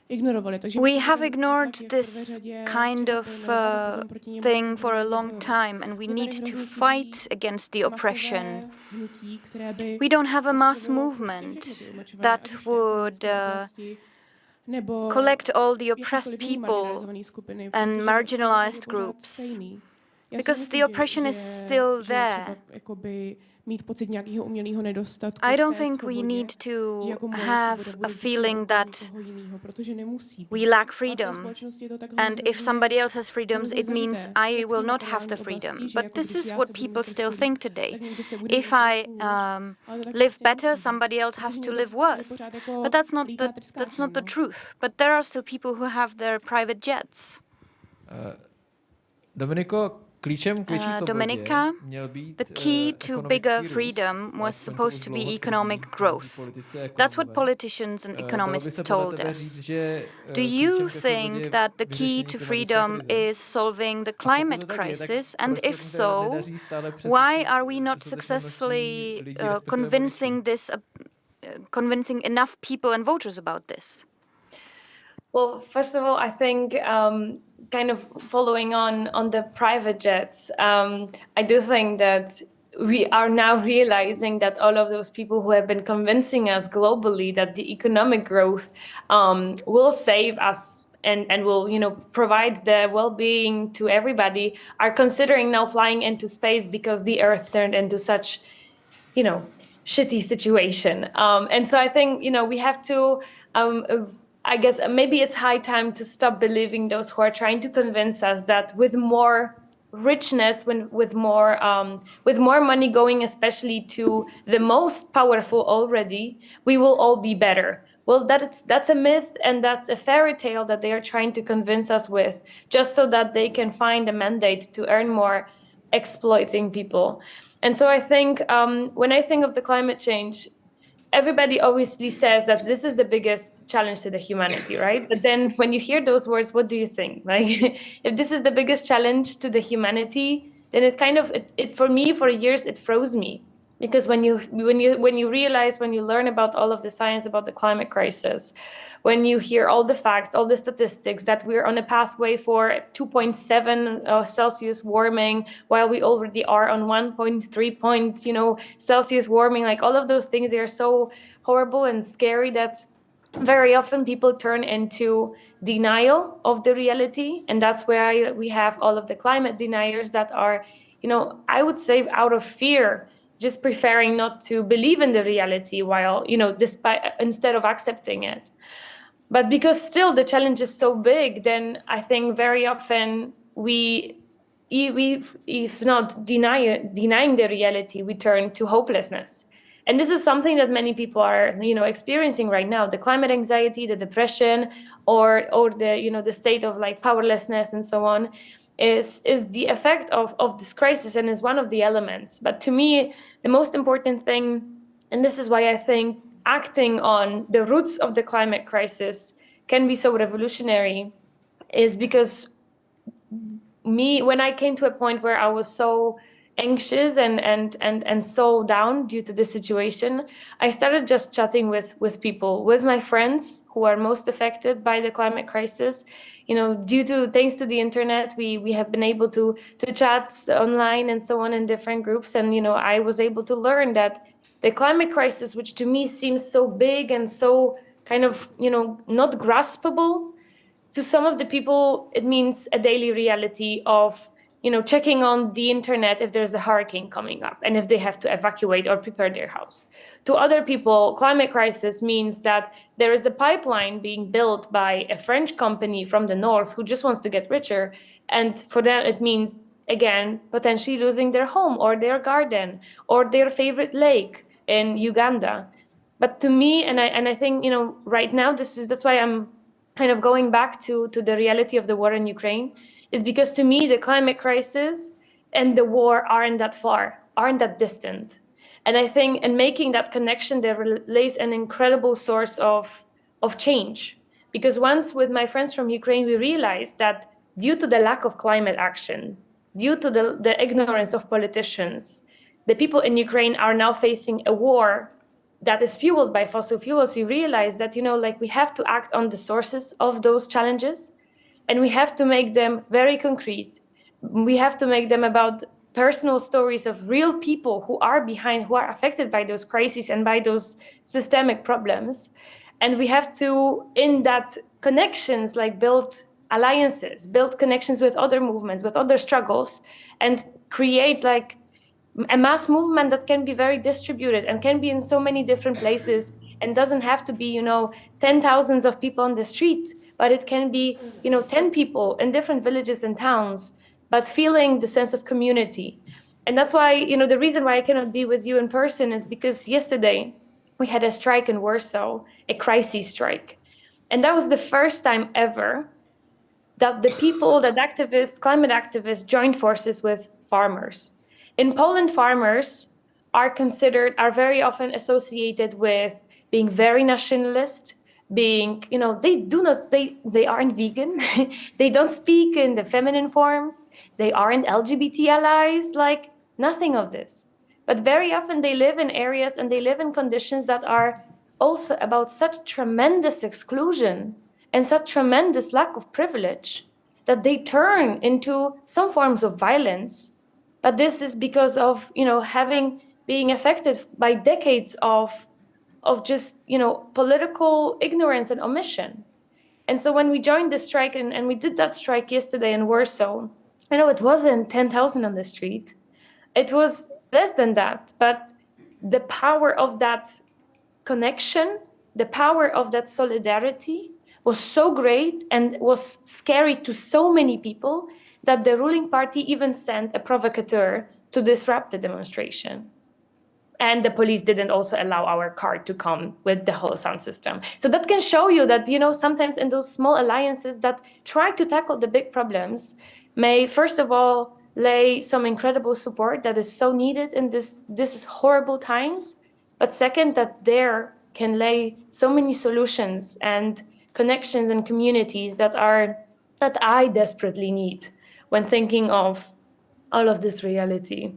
ignorovali. Takže we have ignored this kind of thing for a long time, and we need to fight against the oppression. We don't have a mass movement that would collect all the oppressed people and marginalized groups, because the oppression is still there. Mít pocit nějakého umělého nedostatku. I don't think we need to have a feeling that we lack freedom. And if somebody else has freedoms, it means I will not have the freedom. But this is what people still think today. If I live better, somebody else has to live worse. But that's not the truth. But there are still people who have their private jets. Dominiko, klíčem k větší svobodě Dominika, měl být the key to bigger freedom was supposed to be economic growth. That's what politicians and economists told us. Do you think that the key to freedom is solving the climate crisis? And if so, why are we not successfully convincing enough people and voters about this? Well, first of all, I think kind of following on the private jets, I do think that we are now realizing that all of those people who have been convincing us globally that the economic growth will save us and will, provide the well-being to everybody, are considering now flying into space because the Earth turned into such, shitty situation. And so I think, we have to I guess maybe it's high time to stop believing those who are trying to convince us that with more richness, with more money going especially to the most powerful already, we will all be better. Well, that's a myth, and that's a fairy tale that they are trying to convince us with, just so that they can find a mandate to earn more, exploiting people. And so I think when I think of the climate change, everybody obviously says that this is the biggest challenge to the humanity, right? But then when you hear those words, what do you think? Like, if this is the biggest challenge to the humanity, then it for me, for years, it froze me. Because when you realize, when you learn about all of the science about the climate crisis, when you hear all the facts, all the statistics that we're on a pathway for 2.7 Celsius warming, while we already are on 1.3 Celsius warming, like all of those things, they are so horrible and scary that very often people turn into denial of the reality. And that's where we have all of the climate deniers that are, I would say out of fear, just preferring not to believe in the reality while, instead of accepting it. But because still the challenge is so big, then I think very often we if not denying the reality, we turn to hopelessness. And this is something that many people are, experiencing right now. The climate anxiety, the depression, or the the state of like powerlessness and so on is the effect of this crisis and is one of the elements. But to me, the most important thing, and this is why I think acting on the roots of the climate crisis can be so revolutionary, is because when I came to a point where I was so anxious and so down due to the situation, I started just chatting with people, with my friends who are most affected by the climate crisis. Thanks to the internet, we have been able to chat online and so on in different groups. And, I was able to learn that the climate crisis, which to me seems so big and so kind of, not graspable, to some of the people, it means a daily reality of checking on the internet if there's a hurricane coming up and if they have to evacuate or prepare their house. To other people, climate crisis means that there is a pipeline being built by a French company from the north who just wants to get richer. And for them, it means, again, potentially losing their home or their garden or their favorite lake in Uganda. But to me, and I think, right now, that's why I'm kind of going back to the reality of the war in Ukraine, is because to me, the climate crisis and the war aren't that far, aren't that distant. And I think in making that connection, there lays an incredible source of change. Because once with my friends from Ukraine, we realized that due to the lack of climate action, due to the ignorance of politicians, the people in Ukraine are now facing a war that is fueled by fossil fuels. We realize that, we have to act on the sources of those challenges, and we have to make them very concrete. We have to make them about personal stories of real people who are affected by those crises and by those systemic problems. And we have to, in that connections, build alliances, build connections with other movements, with other struggles, and create a mass movement that can be very distributed and can be in so many different places and doesn't have to be, 10,000s of people on the street, but it can be, 10 people in different villages and towns, but feeling the sense of community. And that's why, the reason why I cannot be with you in person is because yesterday we had a strike in Warsaw, a crisis strike. And that was the first time ever that the people, that climate activists joined forces with farmers. In Poland, farmers are very often associated with being very nationalist, being, they aren't vegan, they don't speak in the feminine forms, they aren't LGBT allies, nothing of this. But very often they live in areas and they live in conditions that are also about such tremendous exclusion and such tremendous lack of privilege that they turn into some forms of violence. But this is because of, being affected by decades of just, political ignorance and omission. And so when we joined the strike and we did that strike yesterday in Warsaw, it wasn't 10,000 on the street. It was less than that. But the power of that connection, the power of that solidarity was so great and was scary to so many people that the ruling party even sent a provocateur to disrupt the demonstration. And the police didn't also allow our car to come with the whole sound system. So that can show you that, sometimes in those small alliances that try to tackle the big problems may, first of all, lay some incredible support that is so needed in this horrible times. But second, that there can lay so many solutions and connections and communities that I desperately need when thinking of all of this reality.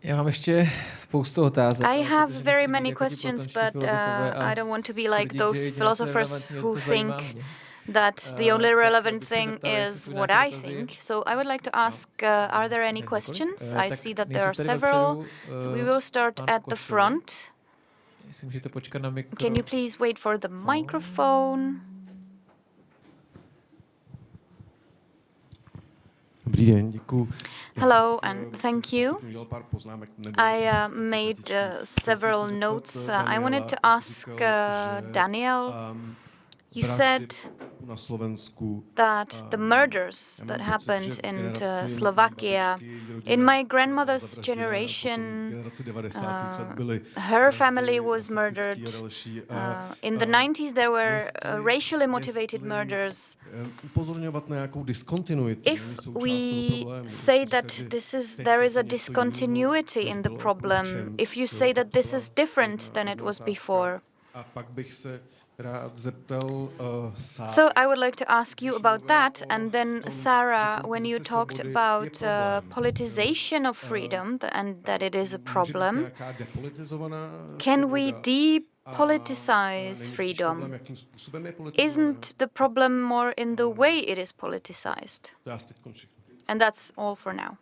Já mám ještě spoustu otázek. I have very many questions, but I don't want to be like those philosophers who think that the only relevant thing is what I think. So I would like to ask, are there any questions? I see that there are several. So we will start at the front. Can you please wait for the microphone? Hello and thank you. I made several notes. I wanted to ask Daniel, you said that the murders that happened in Slovakia, in my grandmother's generation, her family was murdered. In the 90s, there were racially motivated murders. If we say that there is a discontinuity in the problem, if you say that this is different than it was before, so I would like to ask you about that. And then, Sara, when you talked about politicization of freedom and that it is a problem, can we depoliticize freedom? Isn't the problem more in the way it is politicized? And that's all for now.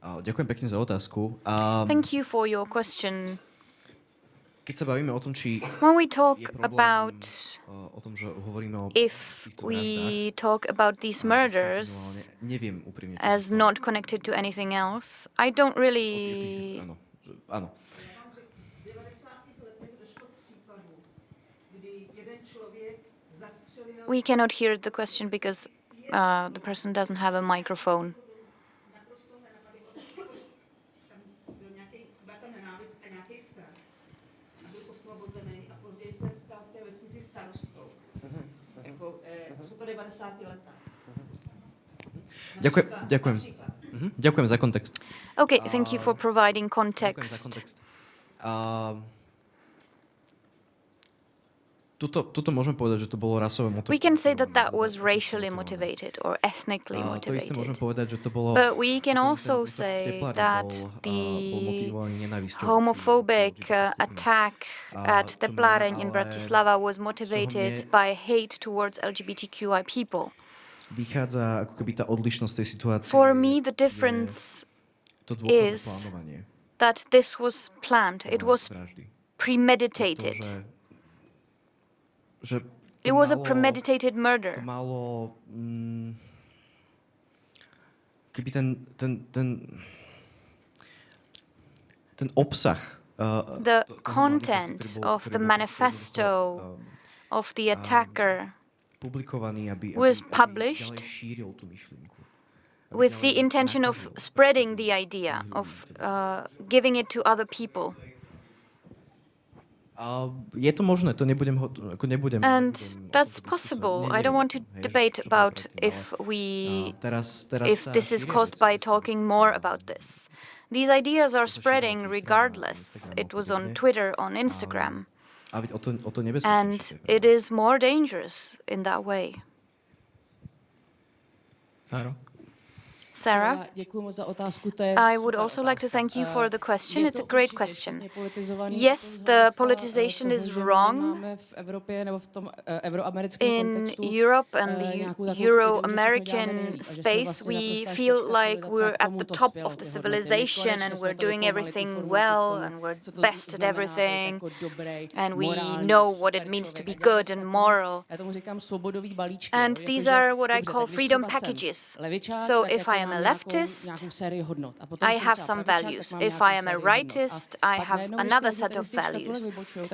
Ďakujem pekne za otázku. Thank you for your question. When we talk about if we talk about these murders as not connected to anything else, I don't really... We cannot hear the question because the person doesn't have a microphone. Ďakujem za kontext. Okay, thank you for providing context. Tuto môžeme povedať, že to bolo rasové motivované. We can say that that was racially motivated or ethnically motivated. But we can also say that the homophobic attack at Tepláreň in Bratislava was motivated by hate towards LGBTQI people. Vychádza ako keby tá odlišnosť tej situácie. For me, the difference is that this was planned. It was premeditated. It was a premeditated murder. Keby ten obsah, the content of the manifesto of the attacker was published with the intention of spreading the idea, of giving it to other people. Je to možné, to nebudem. And that's possible. I don't want to debate about if this is caused by talking more about this. These ideas are spreading regardless. It was on Twitter, on Instagram. And it is more dangerous in that way. Sara, I would also like to thank you for the question. It's a great question. Yes, the politicization is wrong. In Europe and the Euro-American space, we feel like we're at the top of the civilization and we're doing everything well and we're best at everything and we know what it means to be good and moral. And these are what I call freedom packages. So if I am a leftist, I have some values. If I am a rightist, I have another set of values.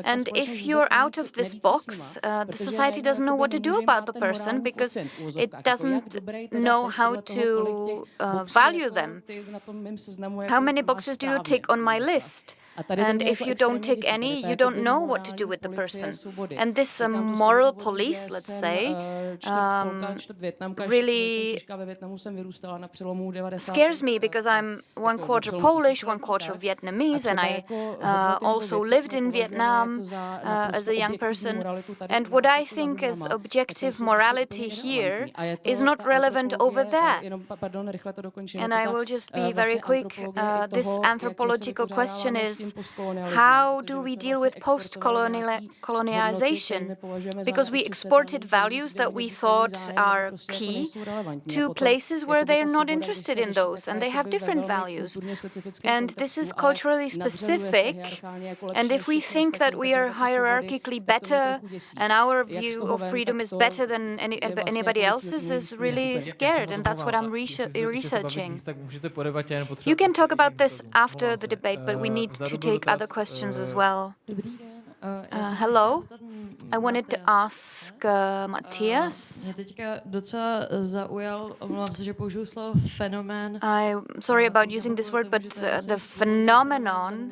And if you're out of this box, the society doesn't know what to do about the person because it doesn't know how to value them. How many boxes do you tick on my list? And if you don't tick any, you don't know what to do with the person. And this moral police, let's say, really scares me because I'm 1/4 Polish, 1/4 Vietnamese, and I also lived in Vietnam as a young person. And what I think is objective morality here is not relevant over there. And I will just be very quick. This anthropological question is, how do we deal with post-colonialization? Because we exported values that we thought are key to places where they're not interested in those, and they have different values. And this is culturally specific, and if we think that we are hierarchically better and our view of freedom is better than anybody else's, is really scared, and that's what I'm researching. You can talk about this after the debate, but we need to take other questions as well. Hello, I wanted to ask Matthias. I'm sorry about using this word, but the phenomenon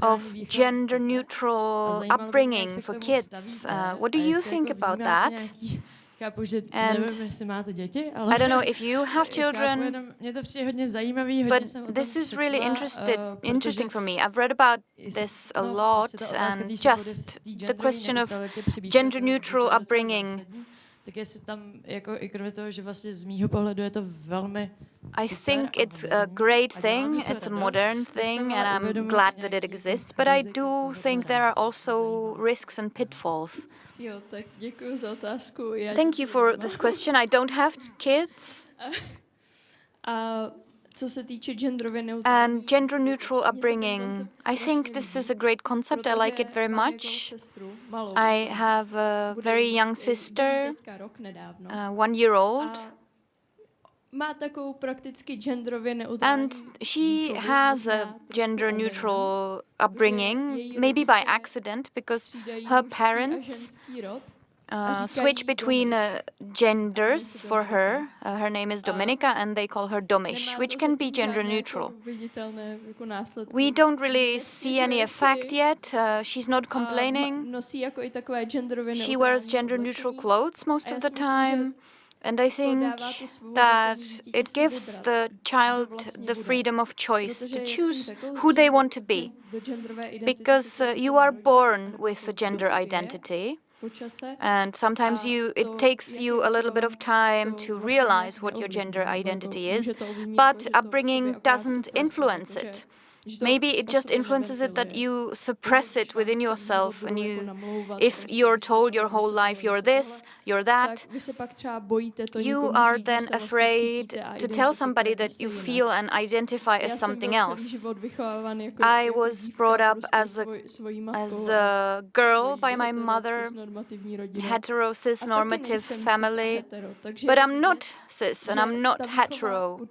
of gender-neutral upbringing for kids. What do you think about that? And I don't know if you have children, but this is really interesting for me. I've read about this a lot, and just the question of gender-neutral upbringing. I think it's a great thing, it's a modern thing, and I'm glad that it exists, but I do think there are also risks and pitfalls. Thank you for this question. I don't have kids. And gender-neutral upbringing, I think this is a great concept. I like it very much. I have a very young sister, 1 year old. And she has a gender-neutral upbringing, maybe by accident, because her parents switch between genders for her. Her name is Dominika, and they call her Domiš, which can be gender-neutral. We don't really see any effect yet. She's not complaining. She wears gender-neutral clothes most of the time. And I think that it gives the child the freedom of choice to choose who they want to be. Because you are born with a gender identity. And sometimes it takes you a little bit of time to realize what your gender identity is, but upbringing doesn't influence it. Maybe it just influences it that you suppress it within yourself, and if you're told your whole life you're this, you're that, you are then afraid to tell somebody that you feel and identify as something else. I was brought up as a girl by my mother, hetero, cis, normative family, but I'm not cis and I'm not hetero.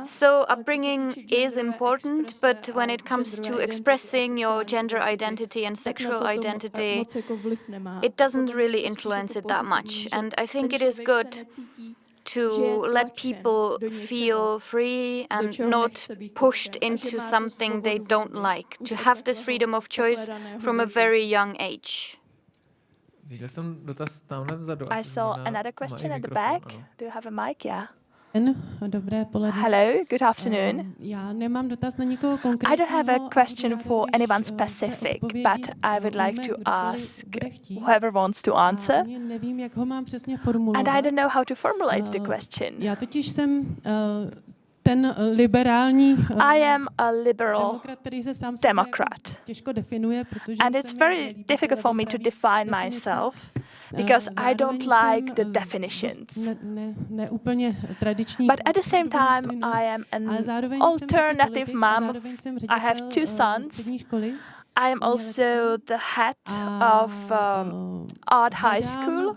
So upbringing is important, but when it comes to expressing your gender identity and sexual identity, it doesn't really influence it that much. And I think it is good to let people feel free and not pushed into something they don't like, to have this freedom of choice from a very young age. I saw another question at the back. Do you have a mic? Yeah. Hello, good afternoon. I don't have a question for anyone specific, but I would like to ask whoever wants to answer. And I don't know how to formulate the question. I am a liberal democrat, and it's very difficult for me to define myself because I don't like the definitions. But at the same time, I am an alternative mom. I have 2 sons. I am also the head of art high school,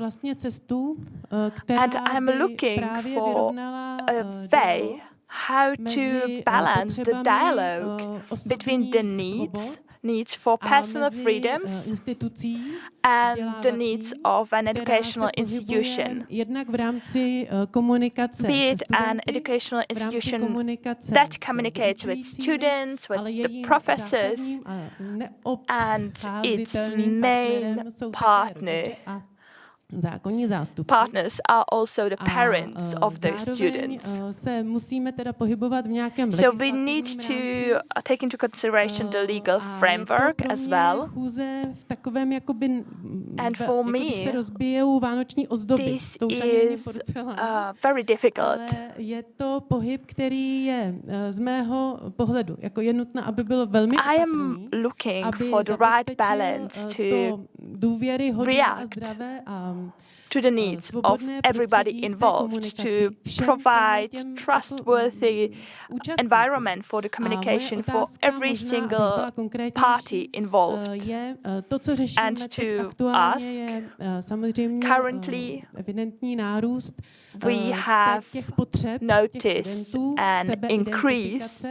and I'm looking for a way how to balance the dialogue between the needs for personal freedoms and the needs of an educational institution, be it an educational institution that communicates with students, with the professors, and its main partners are also the parents of those students. So we need to take into consideration the legal framework as well. And for me, this is very difficult. I am looking for the right balance to react to the needs of everybody involved, to provide trustworthy environment for the communication for every single party involved. And to ask, currently we have noticed an increase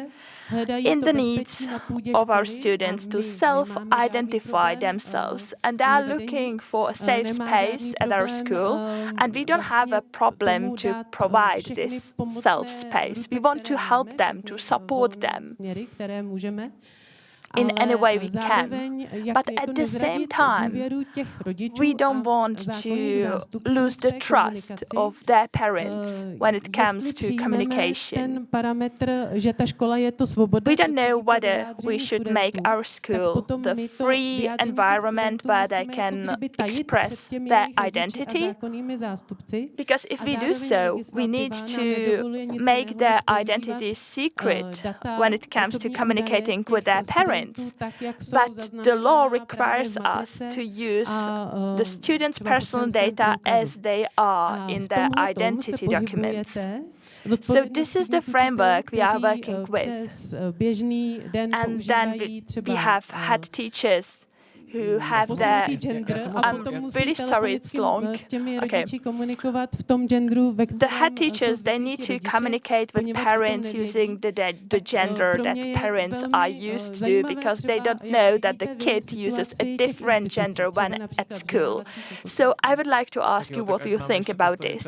in the needs of our students to self-identify themselves, and they are looking for a safe space at our school, and we don't have a problem to provide this safe space. We want to help them, to support them in any way we can. But at the same time, we don't want to lose the trust of their parents when it comes to communication. We don't know whether we should make our school the free environment where they can express their identity. Because if we do so, we need to make their identity secret when it comes to communicating with their parents. parents. But the law requires us to use the students' personal data as they are in their identity documents. So this is the framework we are working with. And then we have had teachers who have their... I'm really sorry, it's long. Okay. The head teachers, they need to communicate with parents using the gender that parents are used to, because they don't know that the kid uses a different gender when at school. So I would like to ask you what do you think about this?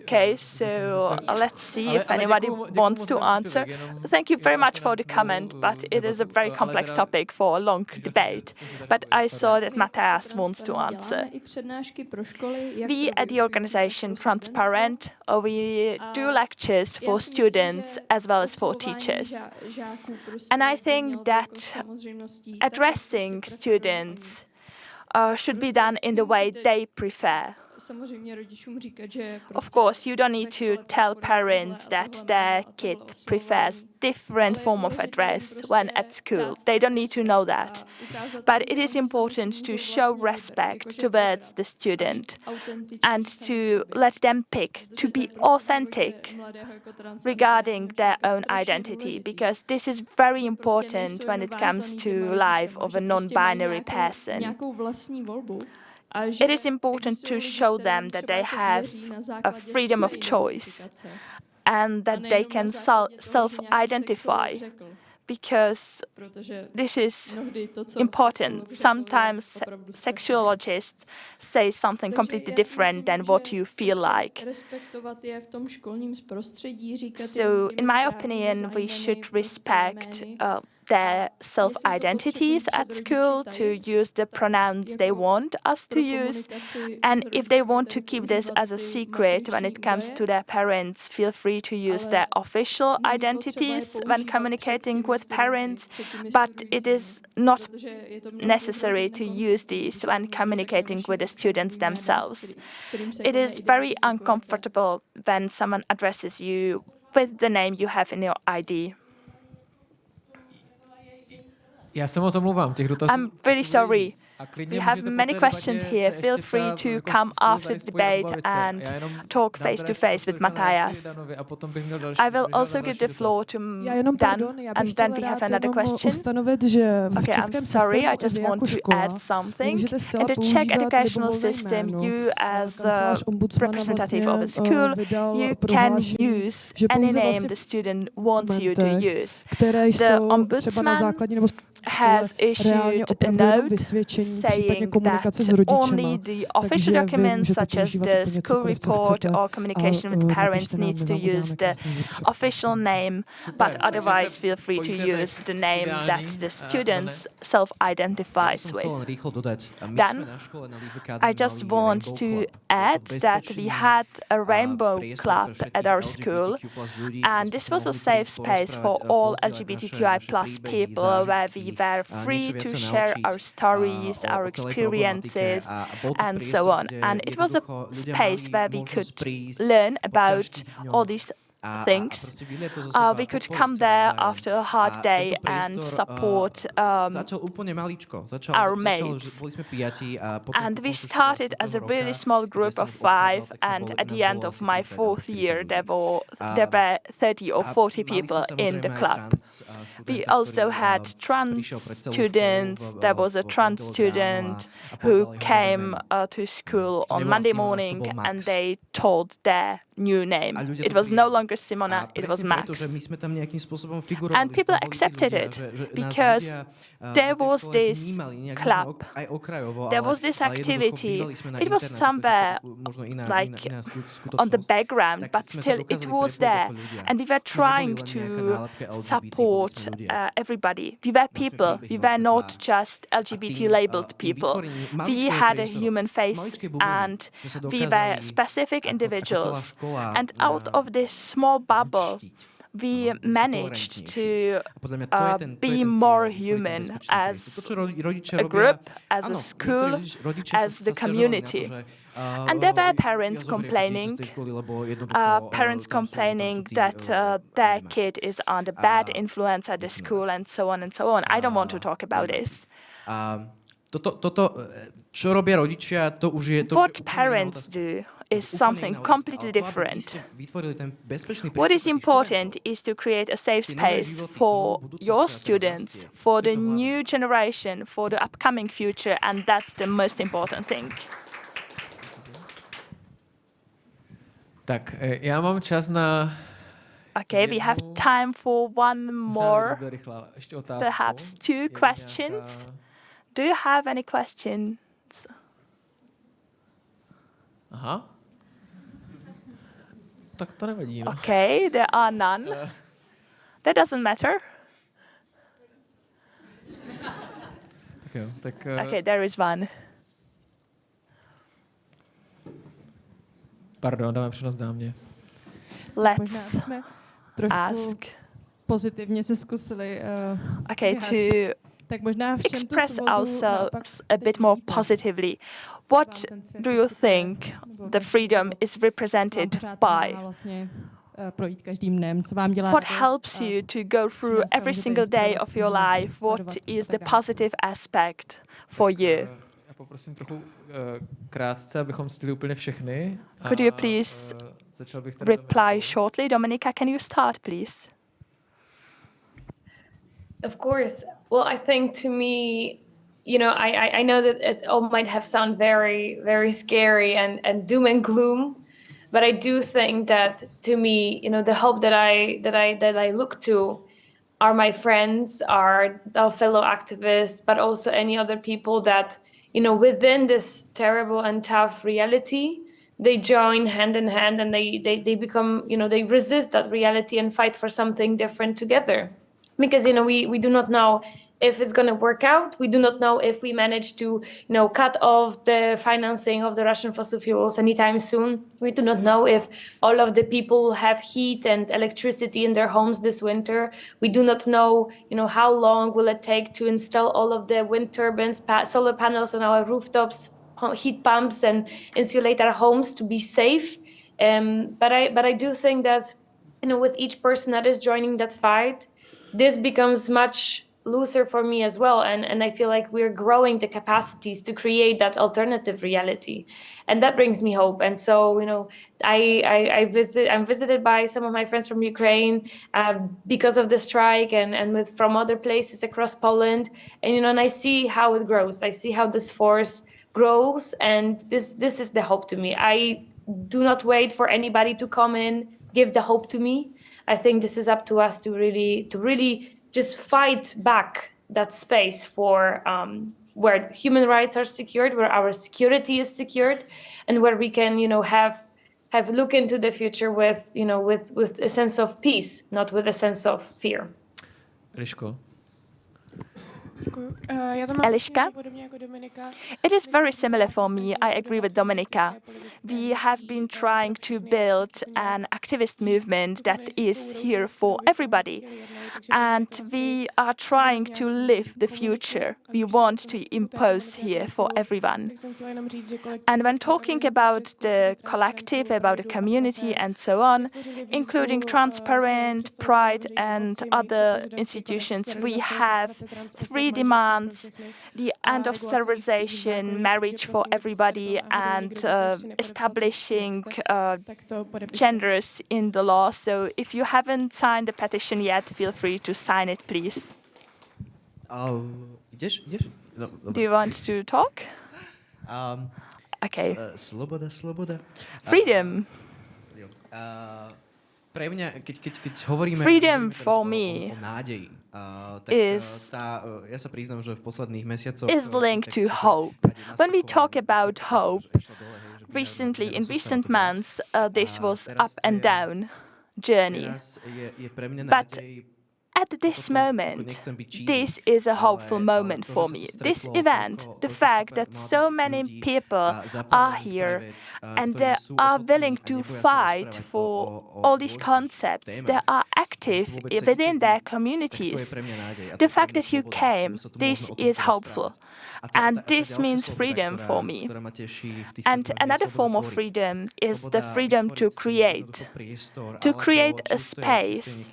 Okay, so let's see if anybody wants to answer. Thank you very much for the comment, but it is a very complex topic for a long debate. But I saw that Matthias wants to answer. We at the organization Transparent, we do lectures for students as well as for teachers. And I think that addressing students should be done in the way they prefer. Of course, you don't need to tell parents that their kid prefers different form of address when at school. They don't need to know that. But it is important to show respect towards the student and to let them pick, to be authentic regarding their own identity, because this is very important when it comes to life of a non-binary person. It is important to show them that they have a freedom of choice and that they can self-identify, because this is important. Sometimes sexuologists say something completely different than what you feel like. So, in my opinion, we should respect their self-identities at school, to use the pronouns they want us to use. And if they want to keep this as a secret when it comes to their parents, feel free to use their official identities when communicating with parents. But it is not necessary to use these when communicating with the students themselves. It is very uncomfortable when someone addresses you with the name you have in your ID. I'm really sorry. We have many questions here. Feel free to come after the debate and talk face to face with Matthias. I will also give the floor to Dan, and then we have another question. Okay, I'm sorry, I just want to add something. In the Czech educational system, you as a representative of a school, you can use any name the student wants you to use. The ombudsman has issued a note saying that only the official documents such as the school report or communication with parents needs to use the official name, but otherwise feel free to use the name that the student self-identifies with. Then I just want to add that we had a rainbow club at our school, and this was a safe space for all LGBTQI plus people, where we were free to share our stories, our experiences, and so on. And it was a space where we could learn about all these things. We could come there after a hard day and support our mates. And we started as a really small group of 5, and at the end of my 4th year, there were 30 or 40 people in the club. We also had trans students. There was a trans student who came to school on Monday morning, and they told their new name. It was no longer Simona, it was Max. And people accepted it because there was this club, there was this activity. It was somewhere like on the background, but still it was there. And we were trying to support everybody. We were people, we were not just LGBT labeled people. We had a human face and we were specific individuals. And out of this small bubble, we managed to be more human as a group, as a school, as the community. And there were parents complaining that their kid is under bad influence at the school and so on and so on. I don't want to talk about this. What parents do is something completely different. What is important is to create a safe space for your students, for the new generation, for the upcoming future, and that's the most important thing. Tak, já mám čas na... Okay, we have time for one more, perhaps two questions. Do you have any questions? Aha. Tak to nevadí, no. Okay, there are none. That doesn't matter. Tak jo, tak... Okay, there is one. Pardon, dáme přednost dámě. Let's ask. Pozitivně se zkusili. Okay, to express ourselves a bit more positively. What do you think the freedom is represented by? What helps you to go through every single day of your life? What is the positive aspect for you? Já poprosím trochu krátce, abychom stihli úplně všechny. Could you please reply shortly? Dominika, can you start, please? Of course. Well, I think to me, I know that it all might have sound very, very scary and doom and gloom, but I do think that to me, the hope that I look to are my friends, are our fellow activists, but also any other people that, within this terrible and tough reality, they join hand in hand and they become, they resist that reality and fight for something different together. Because, we do not know if it's going to work out. We do not know if we manage to, cut off the financing of the Russian fossil fuels anytime soon. We do not know if all of the people have heat and electricity in their homes this winter. We do not know, how long will it take to install all of the wind turbines, solar panels on our rooftops, heat pumps, and insulate our homes to be safe. But I do think that, with each person that is joining that fight, this becomes much looser for me as well. And I feel like we're growing the capacities to create that alternative reality. And that brings me hope. And so, I'm visited by some of my friends from Ukraine because of the strike and from other places across Poland. And, and I see how it grows. I see how this force grows. And this is the hope to me. I do not wait for anybody to come in, give the hope to me. I think this is up to us to really just fight back that space for where human rights are secured, where our security is secured, and where we can, have look into the future with a sense of peace, not with a sense of fear. Eliško. Eliška? It is very similar for me. I agree with Dominika. We have been trying to build an activist movement that is here for everybody. And we are trying to live the future we want to impose here for everyone. And when talking about the collective, about the community and so on, including Transparent, Pride and other institutions, we have three demands: the end of sterilization, marriage for everybody, and establishing genders in the law. So if you haven't signed the petition yet, feel free to sign it, please. Do you want to talk? Okay. Sloboda. Freedom. Pre mňa, keď hovoríme Freedom for me o nádeji, ja sa priznám, že v posledných mesiacoch is linked to hope. When we talk about hope, in recent months, this was up and down journey. But at this moment, this is a hopeful moment for me. This event, the fact that so many people are here and they are willing to fight for all these concepts, they are active within their communities. The fact that you came, this is hopeful. And this means freedom for me. And another form of freedom is the freedom to create a space,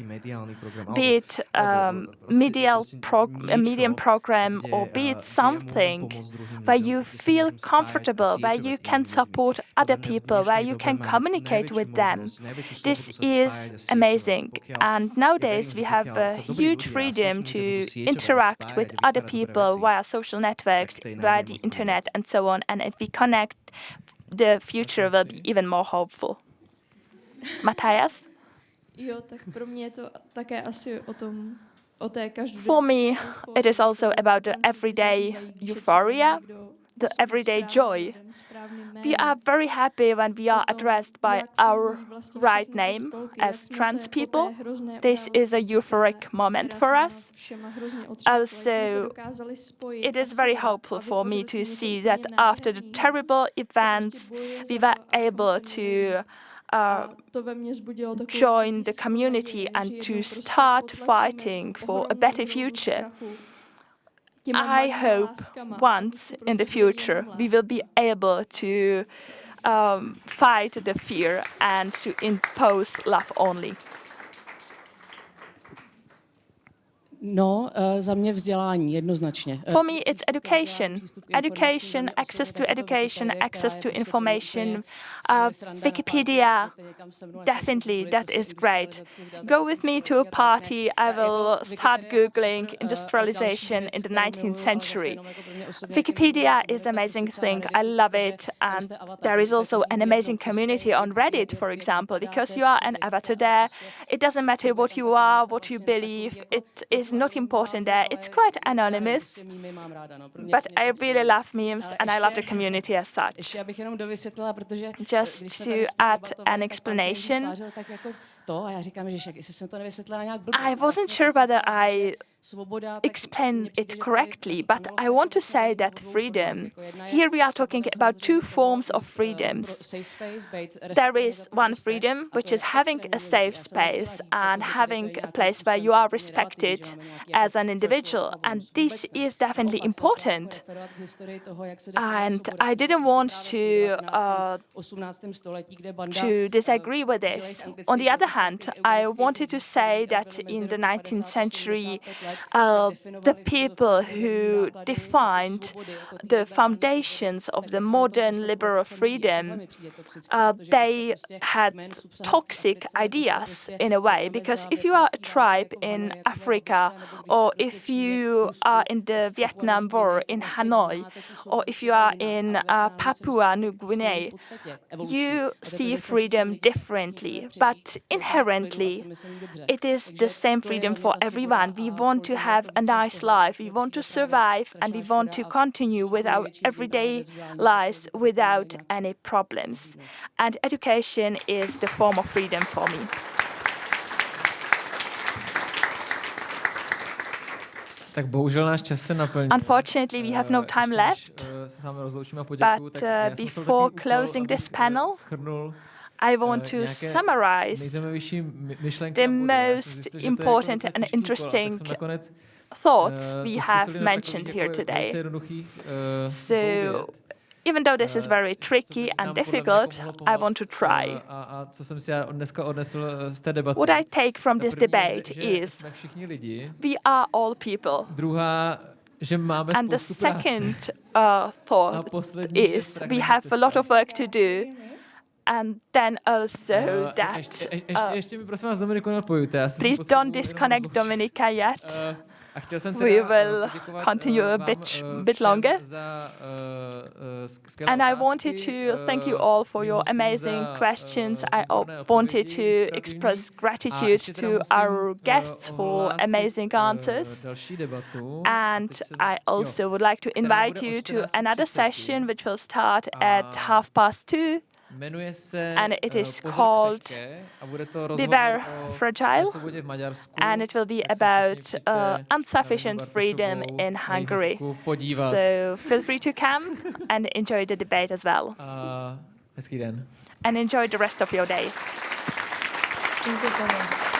be it a medium program or be it something where you feel comfortable, where you can support other people, where you can communicate with them. This is amazing. And nowadays we have a huge freedom to interact with other people via social networks, via the internet and so on. And if we connect, the future will be even more hopeful. Matthias? For me, it is also about the everyday euphoria, the everyday joy. We are very happy when we are addressed by our right name as trans people. This is a euphoric moment for us. Also, it is very hopeful for me to see that after the terrible events, we were able to join the community and to start fighting for a better future. I hope once in the future we will be able to fight the fear and to impose love only. No, za mě vzdělání, jednoznačně. For me, it's education. Education, access to information. Wikipedia, definitely, that is great. Go with me to a party. I will start Googling industrialization in the 19th century. Wikipedia is an amazing thing. I love it. And there is also an amazing community on Reddit, for example, because you are an avatar there. It doesn't matter what you are, what you believe. It is not important there. It's quite anonymous, but I really love memes and I love the community as such. Just to add an explanation, I wasn't sure whether I explain it correctly, but I want to say that freedom, here we are talking about two forms of freedoms. There is one freedom, which is having a safe space and having a place where you are respected as an individual, and this is definitely important. And I didn't want to disagree with this. On the other hand, I wanted to say that in the 19th century, the people who defined the foundations of the modern liberal freedom, they had toxic ideas in a way, because if you are a tribe in Africa, or if you are in the Vietnam War in Hanoi, or if you are in Papua New Guinea, you see freedom differently, but inherently it is the same freedom for everyone. We want to have a nice life, we want to survive, and we want to continue with our everyday lives without any problems. And education is the form of freedom for me. Tak bohužel náš čas se naplnil. Unfortunately, we have no time left. But before closing this panel, I want to summarize the most important and interesting thoughts we have mentioned here today. So, even though this is very tricky and difficult, I want to try. What I take from this debate is we are all people. And the second thought is we have a lot of work to do. And then also that... please don't disconnect Dominika yet. We will continue a bit longer. And I wanted to thank you all for your amazing questions. I wanted to express gratitude to our guests for amazing answers. And I also would like to invite you to another session, which will start at 2:30. and it is called Beware Fragile, and it will be about insufficient freedom in Hungary. So feel free to come and enjoy the debate as well. Hezký den. And enjoy the rest of your day. Thank you so much.